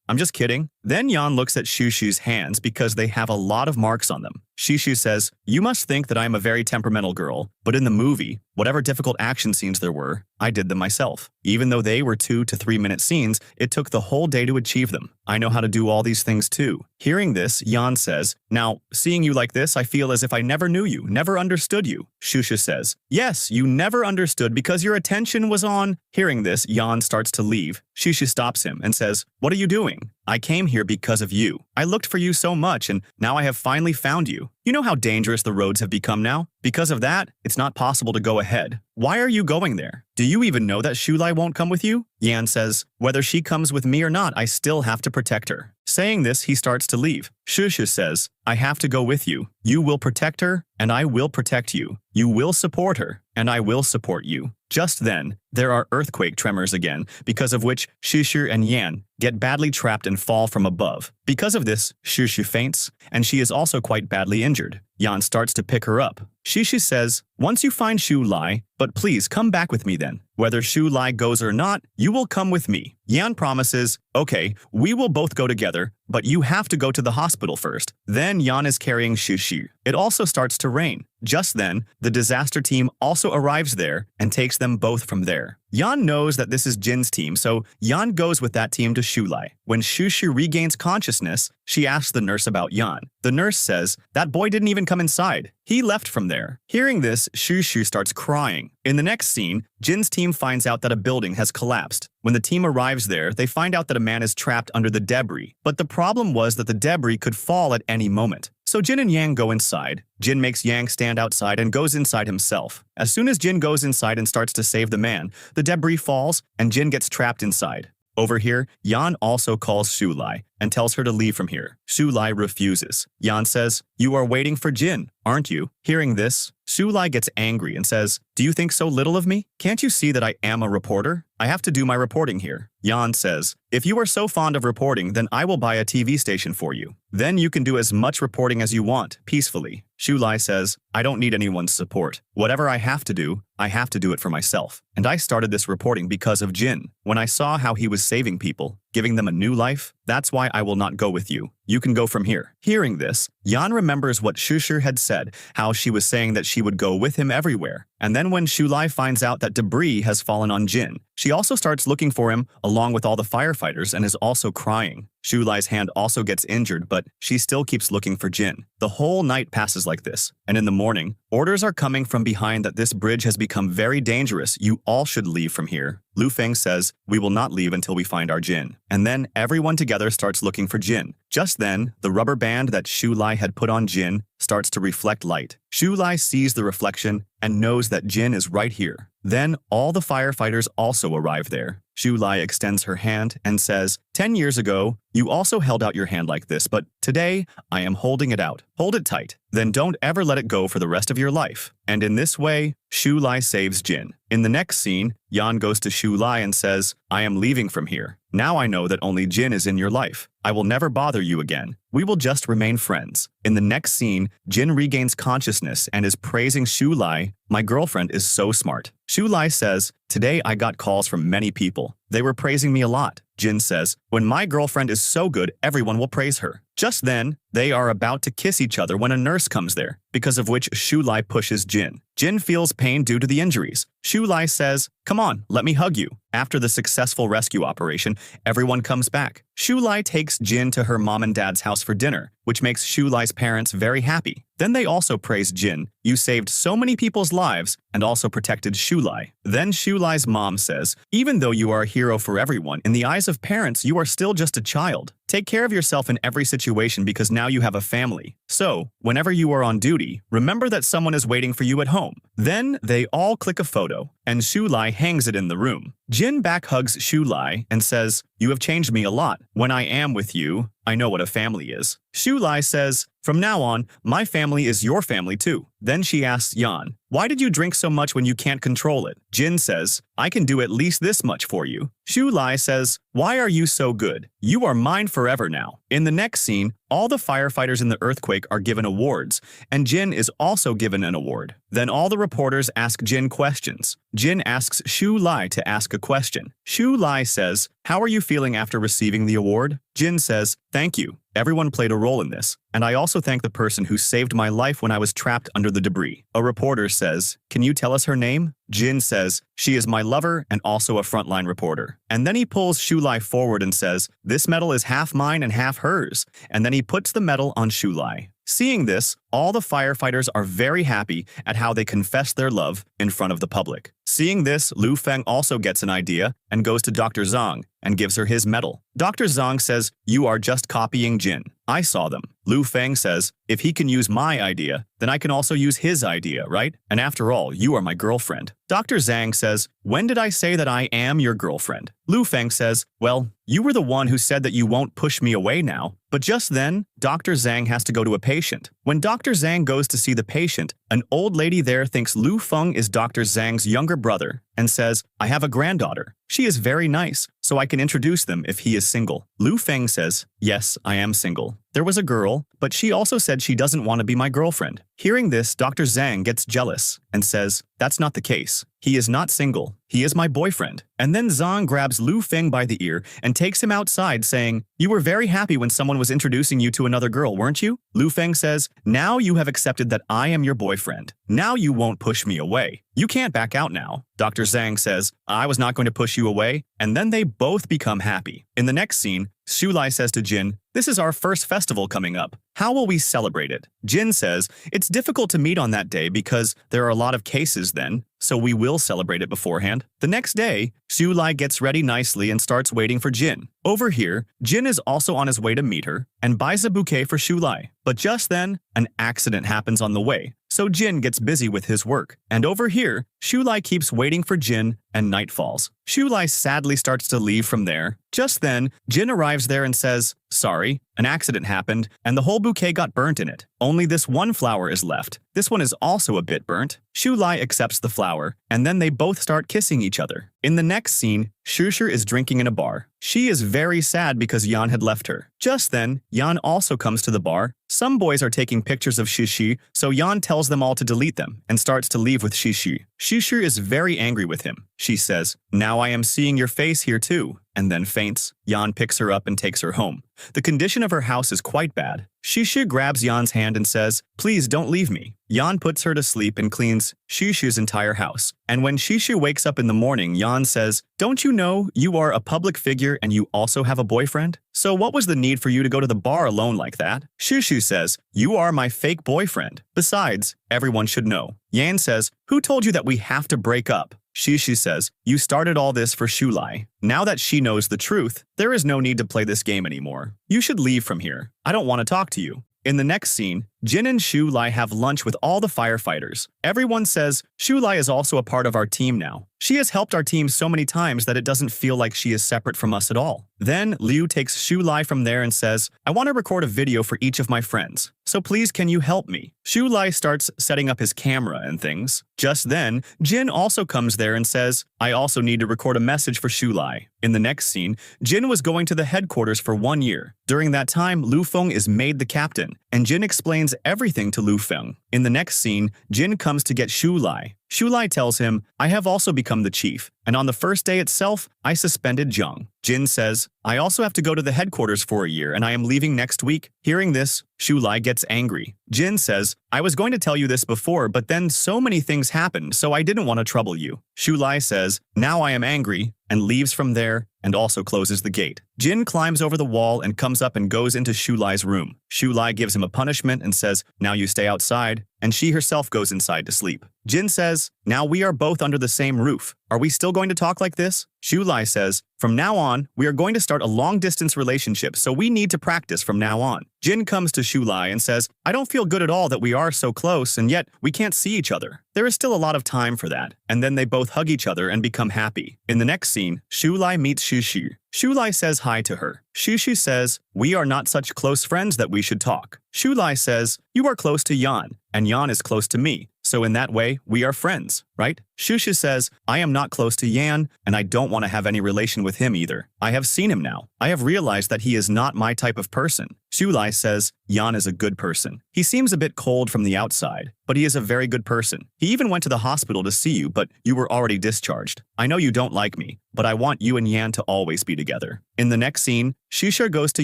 I'm just kidding. Then Yan looks at Shishi's hands because they have a lot of marks on them. Shishi says, you must think that I am a very temperamental girl, but in the movie, whatever difficult action scenes there were, I did them myself. Even though they were 2 to 3 minute scenes, it took the whole day to achieve them. I know how to do all these things too. Hearing this, Yan says, now, seeing you like this, I feel as if I never knew you, never understood you. Shishi says, yes, you never understood because your attention was on. Hearing this, Yan starts to leave. Shishi stops him and says, what are you doing? I came here because of you. I looked for you so much and now I have finally found you. You know how dangerous the roads have become now? Because of that, it's not possible to go ahead. Why are you going there? Do you even know that Shoulai won't come with you? Yan says, whether she comes with me or not, I still have to protect her. Saying this, he starts to leave. Shishi says, I have to go with you. You will protect her, and I will protect you. You will support her, and I will support you. Just then, there are earthquake tremors again, because of which Shishi and Yan get badly trapped and fall from above. Because of this, Shishi faints, and she is also quite badly injured. Yan starts to pick her up. Shishi says, once you find Shoulai, but please come back with me then. Whether Shoulai goes or not, you will come with me. Yan promises, okay, we will both go together, but you have to go to the hospital first. Then Yan is carrying Shishi. It also starts to rain. Just then, the disaster team also arrives there and takes them both from there. Yan knows that this is Jin's team, so Yan goes with that team to Shoulai. When Shishi regains consciousness, she asks the nurse about Yan. The nurse says, that boy didn't even come inside. He left from there. Hearing this, Shishi starts crying. In the next scene, Jin's team finds out that a building has collapsed. When the team arrives there, they find out that a man is trapped under the debris. But the problem was that the debris could fall at any moment. So Jin and Yang go inside. Jin makes Yang stand outside and goes inside himself. As soon as Jin goes inside and starts to save the man, the debris falls and Jin gets trapped inside. Over here, Yan also calls Shoulai and tells her to leave from here. Shoulai refuses. Yan says, you are waiting for Jin, aren't you? Hearing this, Shoulai gets angry and says, do you think so little of me? Can't you see that I am a reporter? I have to do my reporting here. Yan says, if you are so fond of reporting, then I will buy a TV station for you. Then you can do as much reporting as you want, peacefully. Shoulai says, I don't need anyone's support. Whatever I have to do it for myself. And I started this reporting because of Jin. When I saw how he was saving people, giving them a new life, that's why I will not go with you. You can go from here. Hearing this, Yan remembers what Shishi had said, how she was saying that she would go with him everywhere. And then when Shoulai finds out that debris has fallen on Jin, she also starts looking for him along with all the firefighters and is also crying. Shoulai's hand also gets injured, but she still keeps looking for Jin. The whole night passes like this, and in the morning, orders are coming from behind that this bridge has become very dangerous. You all should leave from here. Lu Feng says, we will not leave until we find our Jin. And then everyone together starts looking for Jin. Just then, the rubber band that Shoulai had put on Jin starts to reflect light. Shoulai sees the reflection and knows that Jin is right here. Then all the firefighters also arrive there. Shoulai extends her hand and says, 10 years ago, you also held out your hand like this, but today, I am holding it out. Hold it tight. Then don't ever let it go for the rest of your life. And in this way, Shoulai saves Jin. In the next scene, Yan goes to Shoulai and says, I am leaving from here. Now I know that only Jin is in your life. I will never bother you again. We will just remain friends. In the next scene, Jin regains consciousness and is praising Shoulai. My girlfriend is so smart. Shoulai says, today I got calls from many people. They were praising me a lot. Jin says, when my girlfriend is so good, everyone will praise her. Just then, they are about to kiss each other when a nurse comes there, because of which Shoulai pushes Jin. Jin feels pain due to the injuries. Shoulai says, come on, let me hug you. After the successful rescue operation, everyone comes back. Shoulai takes Jin to her mom and dad's house for dinner, which makes Shoulai's parents very happy. Then they also praise Jin. You saved so many people's lives and also protected Shoulai. Then Shoulai's mom says, even though you are a hero for everyone, in the eyes of parents, you are still just a child. Take care of yourself in every situation because now you have a family. So, whenever you are on duty, remember that someone is waiting for you at home. Then they all click a photo, and Shoulai hangs it in the room. Jin back hugs Shoulai and says, you have changed me a lot. When I am with you, I know what a family is. Shoulai says, from now on, my family is your family too. Then she asks Yan, why did you drink so much when you can't control it? Jin says, I can do at least this much for you. Shoulai says, why are you so good? You are mine forever now. In the next scene, all the firefighters in the earthquake are given awards, and Jin is also given an award. Then all the reporters ask Jin questions. Jin asks Shoulai to ask a question. Shoulai says, "How are you feeling after receiving the award?" Jin says, "Thank you. Everyone played a role in this, and I also thank the person who saved my life when I was trapped under the debris." A reporter says, "Can you tell us her name?" Jin says, "She is my lover and also a frontline reporter." And then he pulls Shoulai forward and says, "This medal is half mine and half hers." And then he puts the medal on Shoulai. Seeing this, all the firefighters are very happy at how they confess their love in front of the public. Seeing this, Lu Feng also gets an idea and goes to Dr. Zong and gives her his medal. Dr. Zong says, "You are just copying Jin. I saw them." Lu Feng says, "If he can use my idea, then I can also use his idea, right? And after all, you are my girlfriend." Dr. Zhang says, "When did I say that I am your girlfriend?" Lu Feng says, "Well, you were the one who said that you won't push me away now." But just then, Dr. Zhang has to go to a patient. When Dr. Zhang goes to see the patient, an old lady there thinks Lu Feng is Dr. Zhang's younger brother and says, "I have a granddaughter. She is very nice, so I can introduce them if he is single." Lu Feng says, "Yes, I am single. There was a girl, but she also said she doesn't want to be my girlfriend." Hearing this, Dr. Zhang gets jealous and says, "That's not the case. He is not single. He is my boyfriend." And then Zong grabs Lu Feng by the ear and takes him outside saying, "You were very happy when someone was introducing you to another girl, weren't you?" Lu Feng says, "Now you have accepted that I am your boyfriend. Now you won't push me away. You can't back out now." Dr. Zhang says, "I was not going to push you away," and then they both become happy. In the next scene, Shoulai says to Jin, "This is our first festival coming up. How will we celebrate it?" Jin says, "It's difficult to meet on that day because there are a lot of cases then, so we will celebrate it beforehand." The next day, Shoulai gets ready nicely and starts waiting for Jin. Over here, Jin is also on his way to meet her and buys a bouquet for Shoulai. But just then, an accident happens on the way, so Jin gets busy with his work. And over here, Shoulai keeps waiting for Jin and night falls. Shoulai sadly starts to leave from there. Just then, Jin arrives there and says, "Sorry, an accident happened and the whole bouquet got burnt in it. Only this one flower is left. This one is also a bit burnt." Shoulai accepts the flower, and then they both start kissing each other. In the next scene, Shishi is drinking in a bar. She is very sad because Yan had left her. Just then, Yan also comes to the bar. Some boys are taking pictures of Shishi, so Yan tells them all to delete them and starts to leave with Shishi. Shishi is very angry with him. She says, "Now I am seeing your face here too," and then faints. Yan picks her up and takes her home. The condition of her house is quite bad. Shishi grabs Yan's hand and says, "Please don't leave me." Yan puts her to sleep and cleans Shishi's entire house. And when Shishi wakes up in the morning, Yan says, "Don't you know you are a public figure and you also have a boyfriend? So what was the need for you to go to the bar alone like that?" Shishi says, "You are my fake boyfriend. Besides, everyone should know." Yan says, "Who told you that we have to break up?" Shishi says, "You started all this for Shoulai. Now that she knows the truth, there is no need to play this game anymore. You should leave from here. I don't want to talk to you." In the next scene, Jin and Shoulai have lunch with all the firefighters. Everyone says, "Shoulai is also a part of our team now. She has helped our team so many times that it doesn't feel like she is separate from us at all." Then Liu takes Shoulai from there and says, "I want to record a video for each of my friends, so please can you help me?" Shoulai starts setting up his camera and things. Just then, Jin also comes there and says, "I also need to record a message for Shoulai." In the next scene, Jin was going to the headquarters for 1 year. During that time, Lu Feng is made the captain, and Jin explains everything to Lu Feng. In the next scene, Jin comes to get Shoulai. Shoulai tells him, "I have also become the chief, and on the first day itself, I suspended Zong." Jin says, "I also have to go to the headquarters for a year and I am leaving next week." Hearing this, Shoulai gets angry. Jin says, "I was going to tell you this before, but then so many things happened, so I didn't want to trouble you." Shoulai says, "Now I am angry," and leaves from there and also closes the gate. Jin climbs over the wall and comes up and goes into Shoulai's room. Shoulai gives him a punishment and says, "Now you stay outside," and she herself goes inside to sleep. Jin says, "Now we are both under the same roof. Are we still going to talk like this?" Shoulai says, "From now on, we are going to start a long-distance relationship, so we need to practice from now on." Jin comes to Shoulai and says, "I don't feel good at all that we are so close and yet we can't see each other. There is still a lot of time for that." And then they both hug each other and become happy. In the next scene, Shoulai meets Shishi. Shoulai says hi to her. Shishi says, "We are not such close friends that we should talk." Shoulai says, "You are close to Yan, and Yan is close to me, so in that way, we are friends. right? Shishi says, I am not close to Yan, and I don't want to have any relation with him either. I have seen him now. I have realized that he is not my type of person. Shoulai says, Yan is a good person. He seems a bit cold from the outside, but he is a very good person. He even went to the hospital to see you, but you were already discharged. I know you don't like me, but I want you and Yan to always be together. In the next scene, Shishi goes to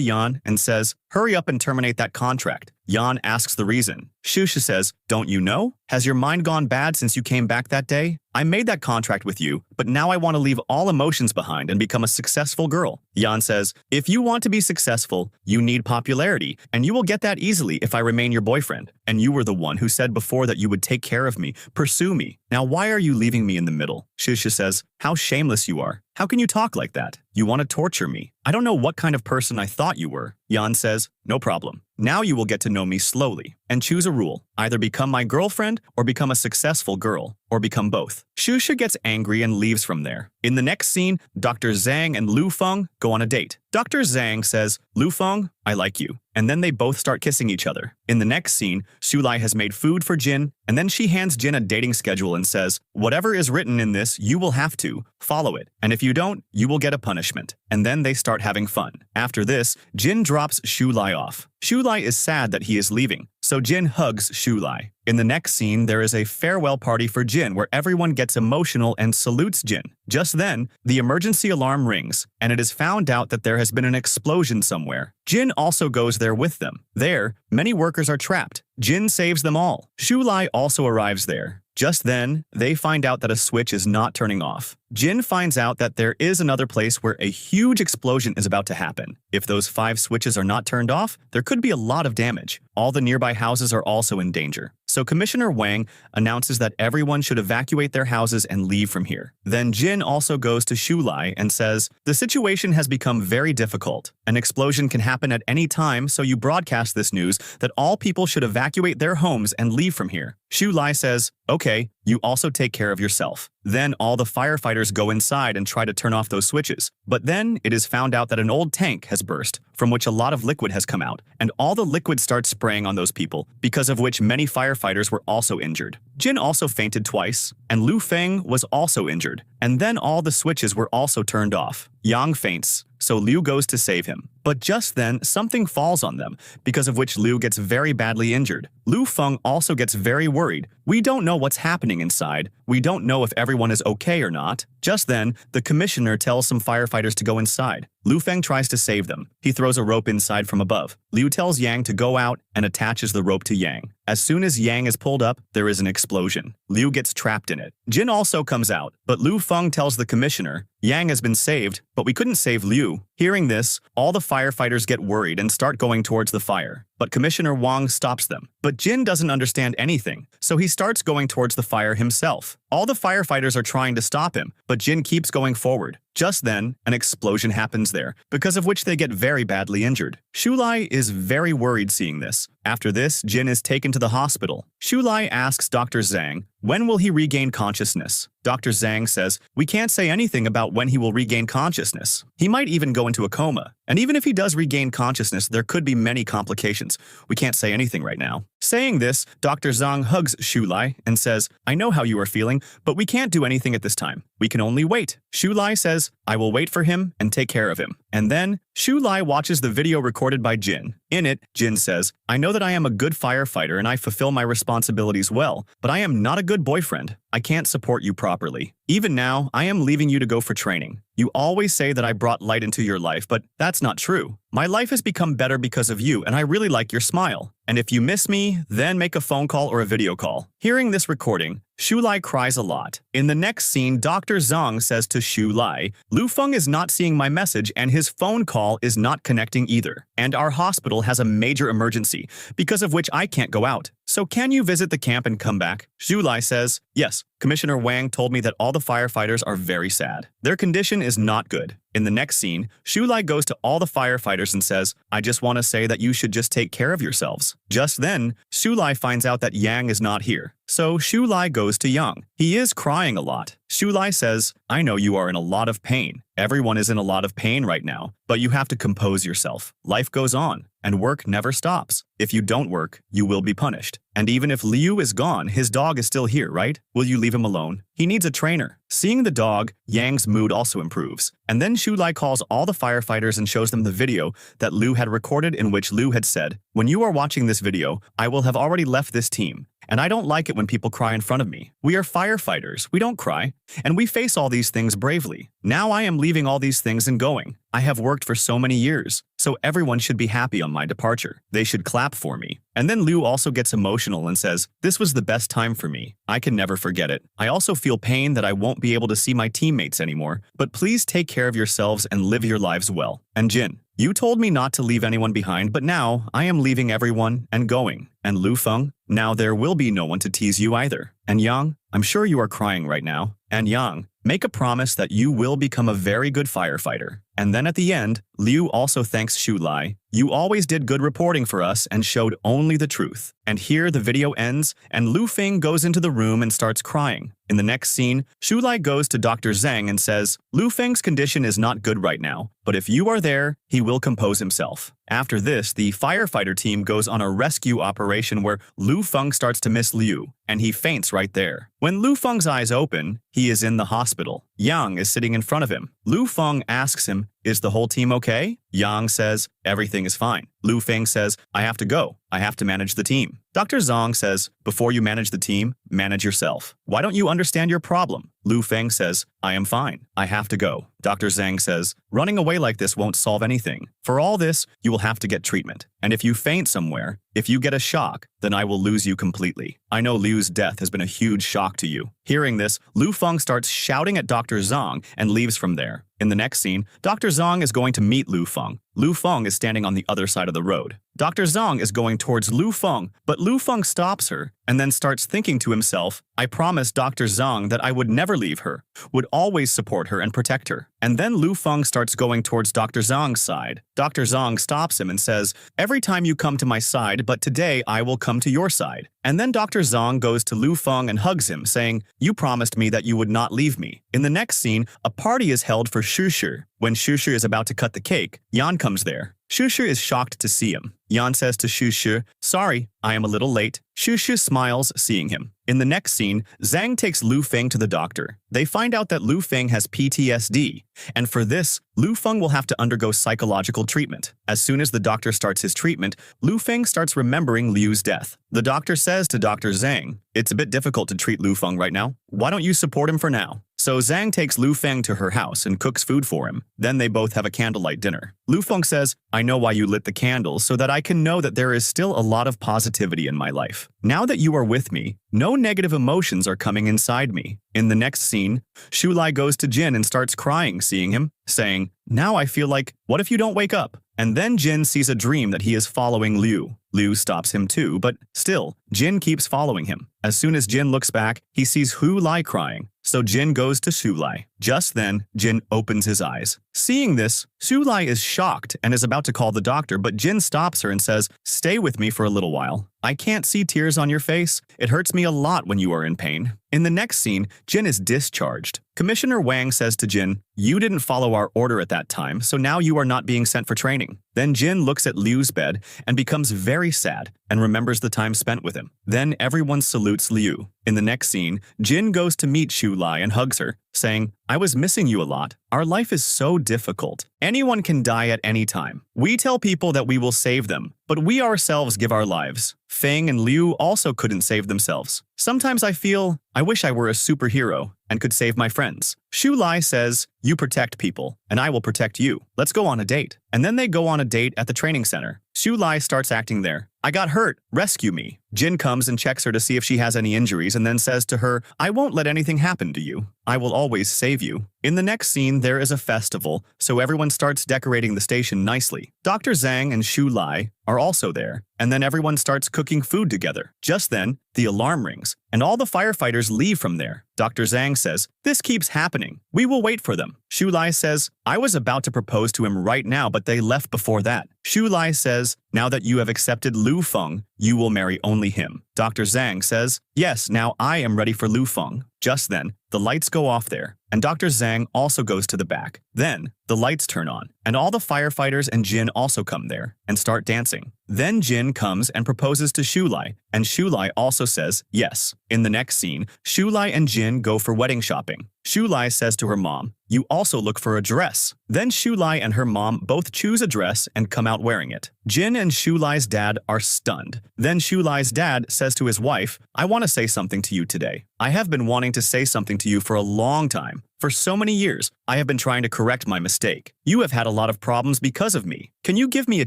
Yan and says, hurry up and terminate that contract. Yan asks the reason. Shishi says, don't you know? Has your mind gone bad since you came back that day? I made that contract with you, but now I want to leave all emotions behind and become a successful girl. Yan says, if you want to be successful, you need popularity, and you will get that easily if I remain your boyfriend. And you were the one who said before that you would take care of me, pursue me. Now why are you leaving me in the middle? Shishi says, how shameless you are. How can you talk like that? You want to torture me. I don't know what kind of person I thought you were. Yan says, no problem. Now you will get to know me slowly and choose a rule. Either become my girlfriend or become a successful girl or become both. Shishi gets angry and leaves from there. In the next scene, Dr. Zhang and Luong go on a date. Dr. Zhang says, Luong, I like you. And then they both start kissing each other. In the next scene, Shoulai has made food for Jin, and then she hands Jin a dating schedule and says, whatever is written in this, you will have to follow it. And if you don't, you will get a punishment. And then they start having fun. After this, Jin drops Shoulai off. Shoulai is sad that he is leaving, so Jin hugs Shoulai. In the next scene, there is a farewell party for Jin where everyone gets emotional and salutes Jin. Just then, the emergency alarm rings, and it is found out that there has been an explosion somewhere. Jin also goes there with them. There, many workers are trapped. Jin saves them all. Shoulai also arrives there. Just then, they find out that a switch is not turning off. Jin finds out that there is another place where a huge explosion is about to happen. If those 5 switches are not turned off, there could be a lot of damage. All the nearby houses are also in danger. So Commissioner Wang announces that everyone should evacuate their houses and leave from here. Then Jin also goes to Shoulai and says, the situation has become very difficult. An explosion can happen at any time, so you broadcast this news that all people should evacuate their homes and leave from here. Shoulai says, okay, you also take care of yourself. Then all the firefighters go inside and try to turn off those switches. But then it is found out that an old tank has burst, from which a lot of liquid has come out, and all the liquid starts spraying on those people, because of which many firefighters were also injured. Jin also fainted twice, and Lu Feng was also injured, and then all the switches were also turned off. Yang faints, so Liu goes to save him. But just then, something falls on them, because of which Liu gets very badly injured. Lu Feng also gets very worried. We don't know what's happening inside. We don't know if everyone is okay or not. Just then, the commissioner tells some firefighters to go inside. Lu Feng tries to save them. He throws a rope inside from above. Liu tells Yang to go out and attaches the rope to Yang. As soon as Yang is pulled up, there is an explosion. Liu gets trapped in it. Jin also comes out, but Lu Feng tells the commissioner, Yang has been saved, but we couldn't save Liu. Hearing this, all the firefighters get worried and start going towards the fire. But Commissioner Wang stops them. But Jin doesn't understand anything, so he starts going towards the fire himself. All the firefighters are trying to stop him, but Jin keeps going forward. Just then, an explosion happens there, because of which they get very badly injured. Shoulai is very worried seeing this. After this, Jin is taken to the hospital. Shoulai asks Dr. Zhang, when will he regain consciousness? Dr. Zhang says, we can't say anything about when he will regain consciousness. He might even go into a coma. And even if he does regain consciousness, there could be many complications. We can't say anything right now. Saying this, Dr. Zhang hugs Shoulai and says, I know how you are feeling, but we can't do anything at this time. We can only wait. Shoulai says, I will wait for him and take care of him. And then, Shoulai watches the video recorded by Jin. In it, Jin says, I know that I am a good firefighter and I fulfill my responsibilities well, but I am not a good boyfriend. I can't support you properly. Even now, I am leaving you to go for training. You always say that I brought light into your life, but that's not true. My life has become better because of you, and I really like your smile. And if you miss me, then make a phone call or a video call. Hearing this recording, Shoulai cries a lot. In the next scene, Dr. Zong says to Shoulai, Lu Feng is not seeing my message and his phone call is not connecting either. And our hospital has a major emergency, because of which I can't go out. So can you visit the camp and come back? Shoulai says, yes. Commissioner Wang told me that all the firefighters are very sad. Their condition is not good. In the next scene, Shoulai goes to all the firefighters and says, I just want to say that you should just take care of yourselves. Just then, Shoulai finds out that Yang is not here. So Shoulai goes to Yang. He is crying a lot. Shoulai says, I know you are in a lot of pain. Everyone is in a lot of pain right now, but you have to compose yourself. Life goes on, and work never stops. If you don't work, you will be punished. And even if Liu is gone, his dog is still here, right? Will you leave him alone? He needs a trainer. Seeing the dog, Yang's mood also improves. And then Shoulai calls all the firefighters and shows them the video that Liu had recorded, in which Liu had said, "When you are watching this video, I will have already left this team. And I don't like it when people cry in front of me. We are firefighters, we don't cry. And we face all these things bravely. Now I am leaving all these things and going. I have worked for so many years, so everyone should be happy on my departure. They should clap for me." And then Liu also gets emotional and says, "This was the best time for me. I can never forget it. I also feel pain that I won't be able to see my teammates anymore, but please take care of yourselves and live your lives well. And Jin, you told me not to leave anyone behind, but now I am leaving everyone and going. And Lu Feng, now there will be no one to tease you either. And Yang, I'm sure you are crying right now. And Yang, make a promise that you will become a very good firefighter." And then at the end, Liu also thanks Shoulai. "You always did good reporting for us and showed only the truth." And here the video ends, and Lu Feng goes into the room and starts crying. In the next scene, Shoulai goes to Dr. Zhang and says, "Lu Feng's condition is not good right now, but if you are there, he will compose himself." After this, the firefighter team goes on a rescue operation where Lu Feng starts to miss Liu, and he faints right there. When Lu Feng's eyes open, he is in the hospital. Yang is sitting in front of him. Lu Feng asks him, "Is the whole team okay?" Yang says, "Everything is fine." Lu Feng says, "I have to go. I have to manage the team." Dr. Zong says, "Before you manage the team, manage yourself. Why don't you understand your problem?" Lu Feng says, "I am fine. I have to go." Dr. Zhang says, "Running away like this won't solve anything. For all this, you will have to get treatment. And if you faint somewhere, if you get a shock, then I will lose you completely. I know Liu's death has been a huge shock to you." Hearing this, Lu Feng starts shouting at Dr. Zong and leaves from there. In the next scene, Dr. Zong is going to meet Lu Feng. Lu Feng is standing on the other side of the road. Dr. Zong is going towards Lu Feng, but Lu Feng stops her and then starts thinking to himself, "I promised Dr. Zong that I would never leave her, would always support her and protect her." And then Lu Feng starts going towards Dr. Zong's side. Dr. Zong stops him and says, "Every time you come to my side, but today I will come to your side." And then Dr. Zong goes to Lu Feng and hugs him, saying, "You promised me that you would not leave me." In the next scene, a party is held for Shishi. When Shishi is about to cut the cake, Yan comes there. Shishi is shocked to see him. Yan says to Shishi, "Sorry, I am a little late." Shishi smiles, seeing him. In the next scene, Zhang takes Lu Feng to the doctor. They find out that Lu Feng has PTSD, and for this, Lu Feng will have to undergo psychological treatment. As soon as the doctor starts his treatment, Lu Feng starts remembering Liu's death. The doctor says to Dr. Zhang, "It's a bit difficult to treat Lu Feng right now. Why don't you support him for now?" So Zhang takes Lu Feng to her house and cooks food for him. Then they both have a candlelight dinner. Lu Feng says, "I know why you lit the candles, so that I can know that there is still a lot of positivity in my life. Now that you are with me, no negative emotions are coming inside me." In the next scene, Shoulai goes to Jin and starts crying seeing him, saying, "Now I feel like, what if you don't wake up?" And then Jin sees a dream that he is following Liu. Liu stops him too, but still, Jin keeps following him. As soon as Jin looks back, he sees Shoulai crying. So Jin goes to Shoulai. Just then, Jin opens his eyes. Seeing this, Shoulai is shocked and is about to call the doctor, but Jin stops her and says, "Stay with me for a little while. I can't see tears on your face. It hurts me a lot when you are in pain." In the next scene, Jin is discharged. Commissioner Wang says to Jin, "You didn't follow our order at that time, so now you are not being sent for training." Then Jin looks at Liu's bed and becomes very sad and remembers the time spent with him. Then everyone salutes Liu. In the next scene, Jin goes to meet Shoulai and hugs her, saying, "I was missing you a lot. Our life is so difficult. Anyone can die at any time. We tell people that we will save them, but we ourselves give our lives." Feng and Liu also couldn't save themselves. "Sometimes I feel, I wish I were a superhero and could save my friends." Shoulai says, "You protect people, and I will protect you. Let's go on a date." And then they go on a date at the training center. Shoulai starts acting there. "I got hurt. Rescue me." Jin comes and checks her to see if she has any injuries and then says to her, "I won't let anything happen to you. I will always save you." In the next scene, there is a festival, so everyone starts decorating the station nicely. Dr. Zhang and Shoulai are also there, and then everyone starts cooking food together. Just then, the alarm rings, and all the firefighters leave from there. Dr. Zhang says, "This keeps happening. We will wait for them." Shoulai says, "I was about to propose to him right now, but they left before that." Shoulai says, now that you have accepted Lu Feng, you will marry only him. Dr. Zhang says, yes, now I am ready for Lu Feng. Just then, the lights go off there, and Dr. Zhang also goes to the back. Then, the lights turn on, and all the firefighters and Jin also come there and start dancing. Then Jin comes and proposes to Shoulai, and Shoulai also says yes. In the next scene, Shoulai and Jin go for wedding shopping. Shoulai says to her mom, you also look for a dress. Then Shoulai and her mom both choose a dress and come out wearing it. Jin and Shoulai's dad are stunned. Then Shoulai's dad says to his wife, I want to say something to you today. I have been wanting to say something to you for a long time. For so many years, I have been trying to correct my mistake. You have had a lot of problems because of me. Can you give me a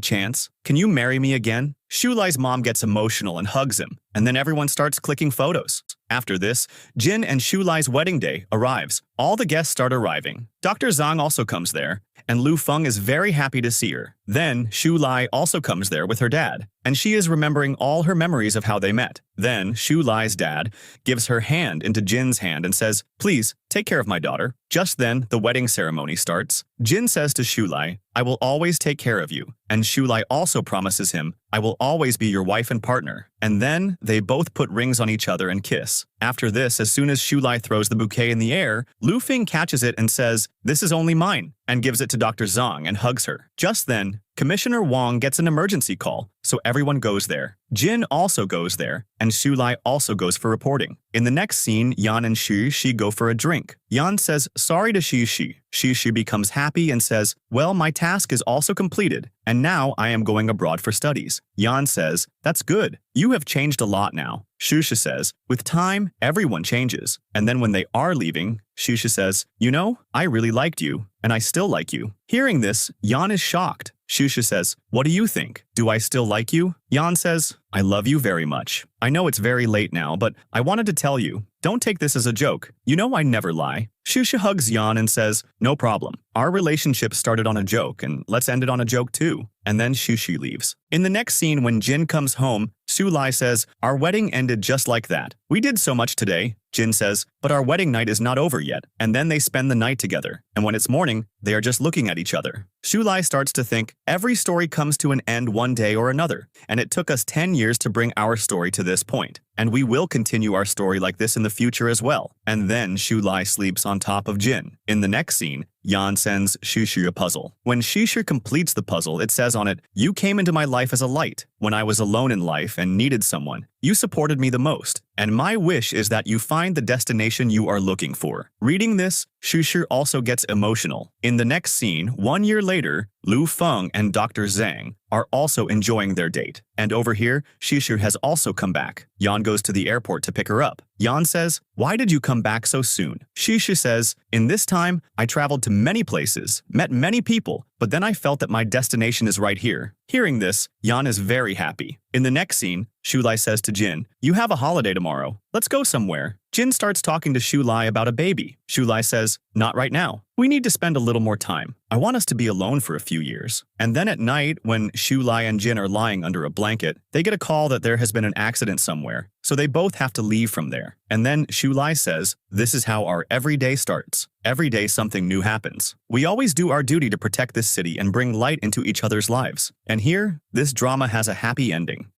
chance? Can you marry me again? Shoulai's mom gets emotional and hugs him, and then everyone starts clicking photos. After this, Jin and Shoulai's wedding day arrives. All the guests start arriving. Dr. Zhang also comes there, and Lu Feng is very happy to see her. Then, Shoulai also comes there with her dad, and she is remembering all her memories of how they met. Then, Shoulai's dad gives her hand into Jin's hand and says, please, take care of my daughter. Just then, the wedding ceremony starts. Jin says to Shoulai, I will always take care of you. And Shoulai also promises him, I will always be your wife and partner. And then, they both put rings on each other and kiss. After this, as soon as Shoulai throws the bouquet in the air, Lu Feng catches it and says, this is only mine, and gives it to Dr. Zong and hugs her. Just then, Commissioner Wong gets an emergency call, so everyone goes there. Jin also goes there, and Shoulai also goes for reporting. In the next scene, Yan and Shishi go for a drink. Yan says sorry to Shishi. Shishi becomes happy and says, well, my task is also completed, and now I am going abroad for studies. Yan says, that's good. You have changed a lot now. Shishi says, with time, everyone changes. And then when they are leaving, Shishi says, you know, I really liked you, and I still like you. Hearing this, Yan is shocked. Shishi says, what do you think? Do I still like you? Yan says, I love you very much. I know it's very late now, but I wanted to tell you. Don't take this as a joke. You know I never lie. Shishi hugs Yan and says, no problem. Our relationship started on a joke, and let's end it on a joke too. And then Shishi leaves. In the next scene, when Jin comes home, Shoulai says, our wedding ended just like that. We did so much today. Jin says, but our wedding night is not over yet. And then they spend the night together. And when it's morning, they are just looking at each other. Shoulai starts to think, every story comes to an end one day or another. And it took us 10 years to bring our story to this point. And we will continue our story like this in the future as well. And then Shoulai sleeps on top of Jin. In the next scene, Yan sends Shishi a puzzle. When Shishi completes the puzzle, it says on it, you came into my life as a light. When I was alone in life and needed someone, you supported me the most. And my wish is that you find the destination you are looking for. Reading this, Shishi also gets emotional. In the next scene, 1 year later, Lu Feng and Dr. Zhang are also enjoying their date. And over here, Shishi has also come back. Yan goes to the airport to pick her up. Yan says, why did you come back so soon? Shishi says, in this time, I traveled to many places, met many people, but then I felt that my destination is right here. Hearing this, Yan is very happy. In the next scene, Shoulai says to Jin, you have a holiday tomorrow. Let's go somewhere. Jin starts talking to Shoulai about a baby. Shoulai says, not right now. We need to spend a little more time. I want us to be alone for a few years. And then at night, when Shoulai and Jin are lying under a blanket, they get a call that there has been an accident somewhere, so they both have to leave from there. And then Shoulai says, this is how our everyday starts. Every day something new happens. We always do our duty to protect this city and bring light into each other's lives. And here, this drama has a happy ending.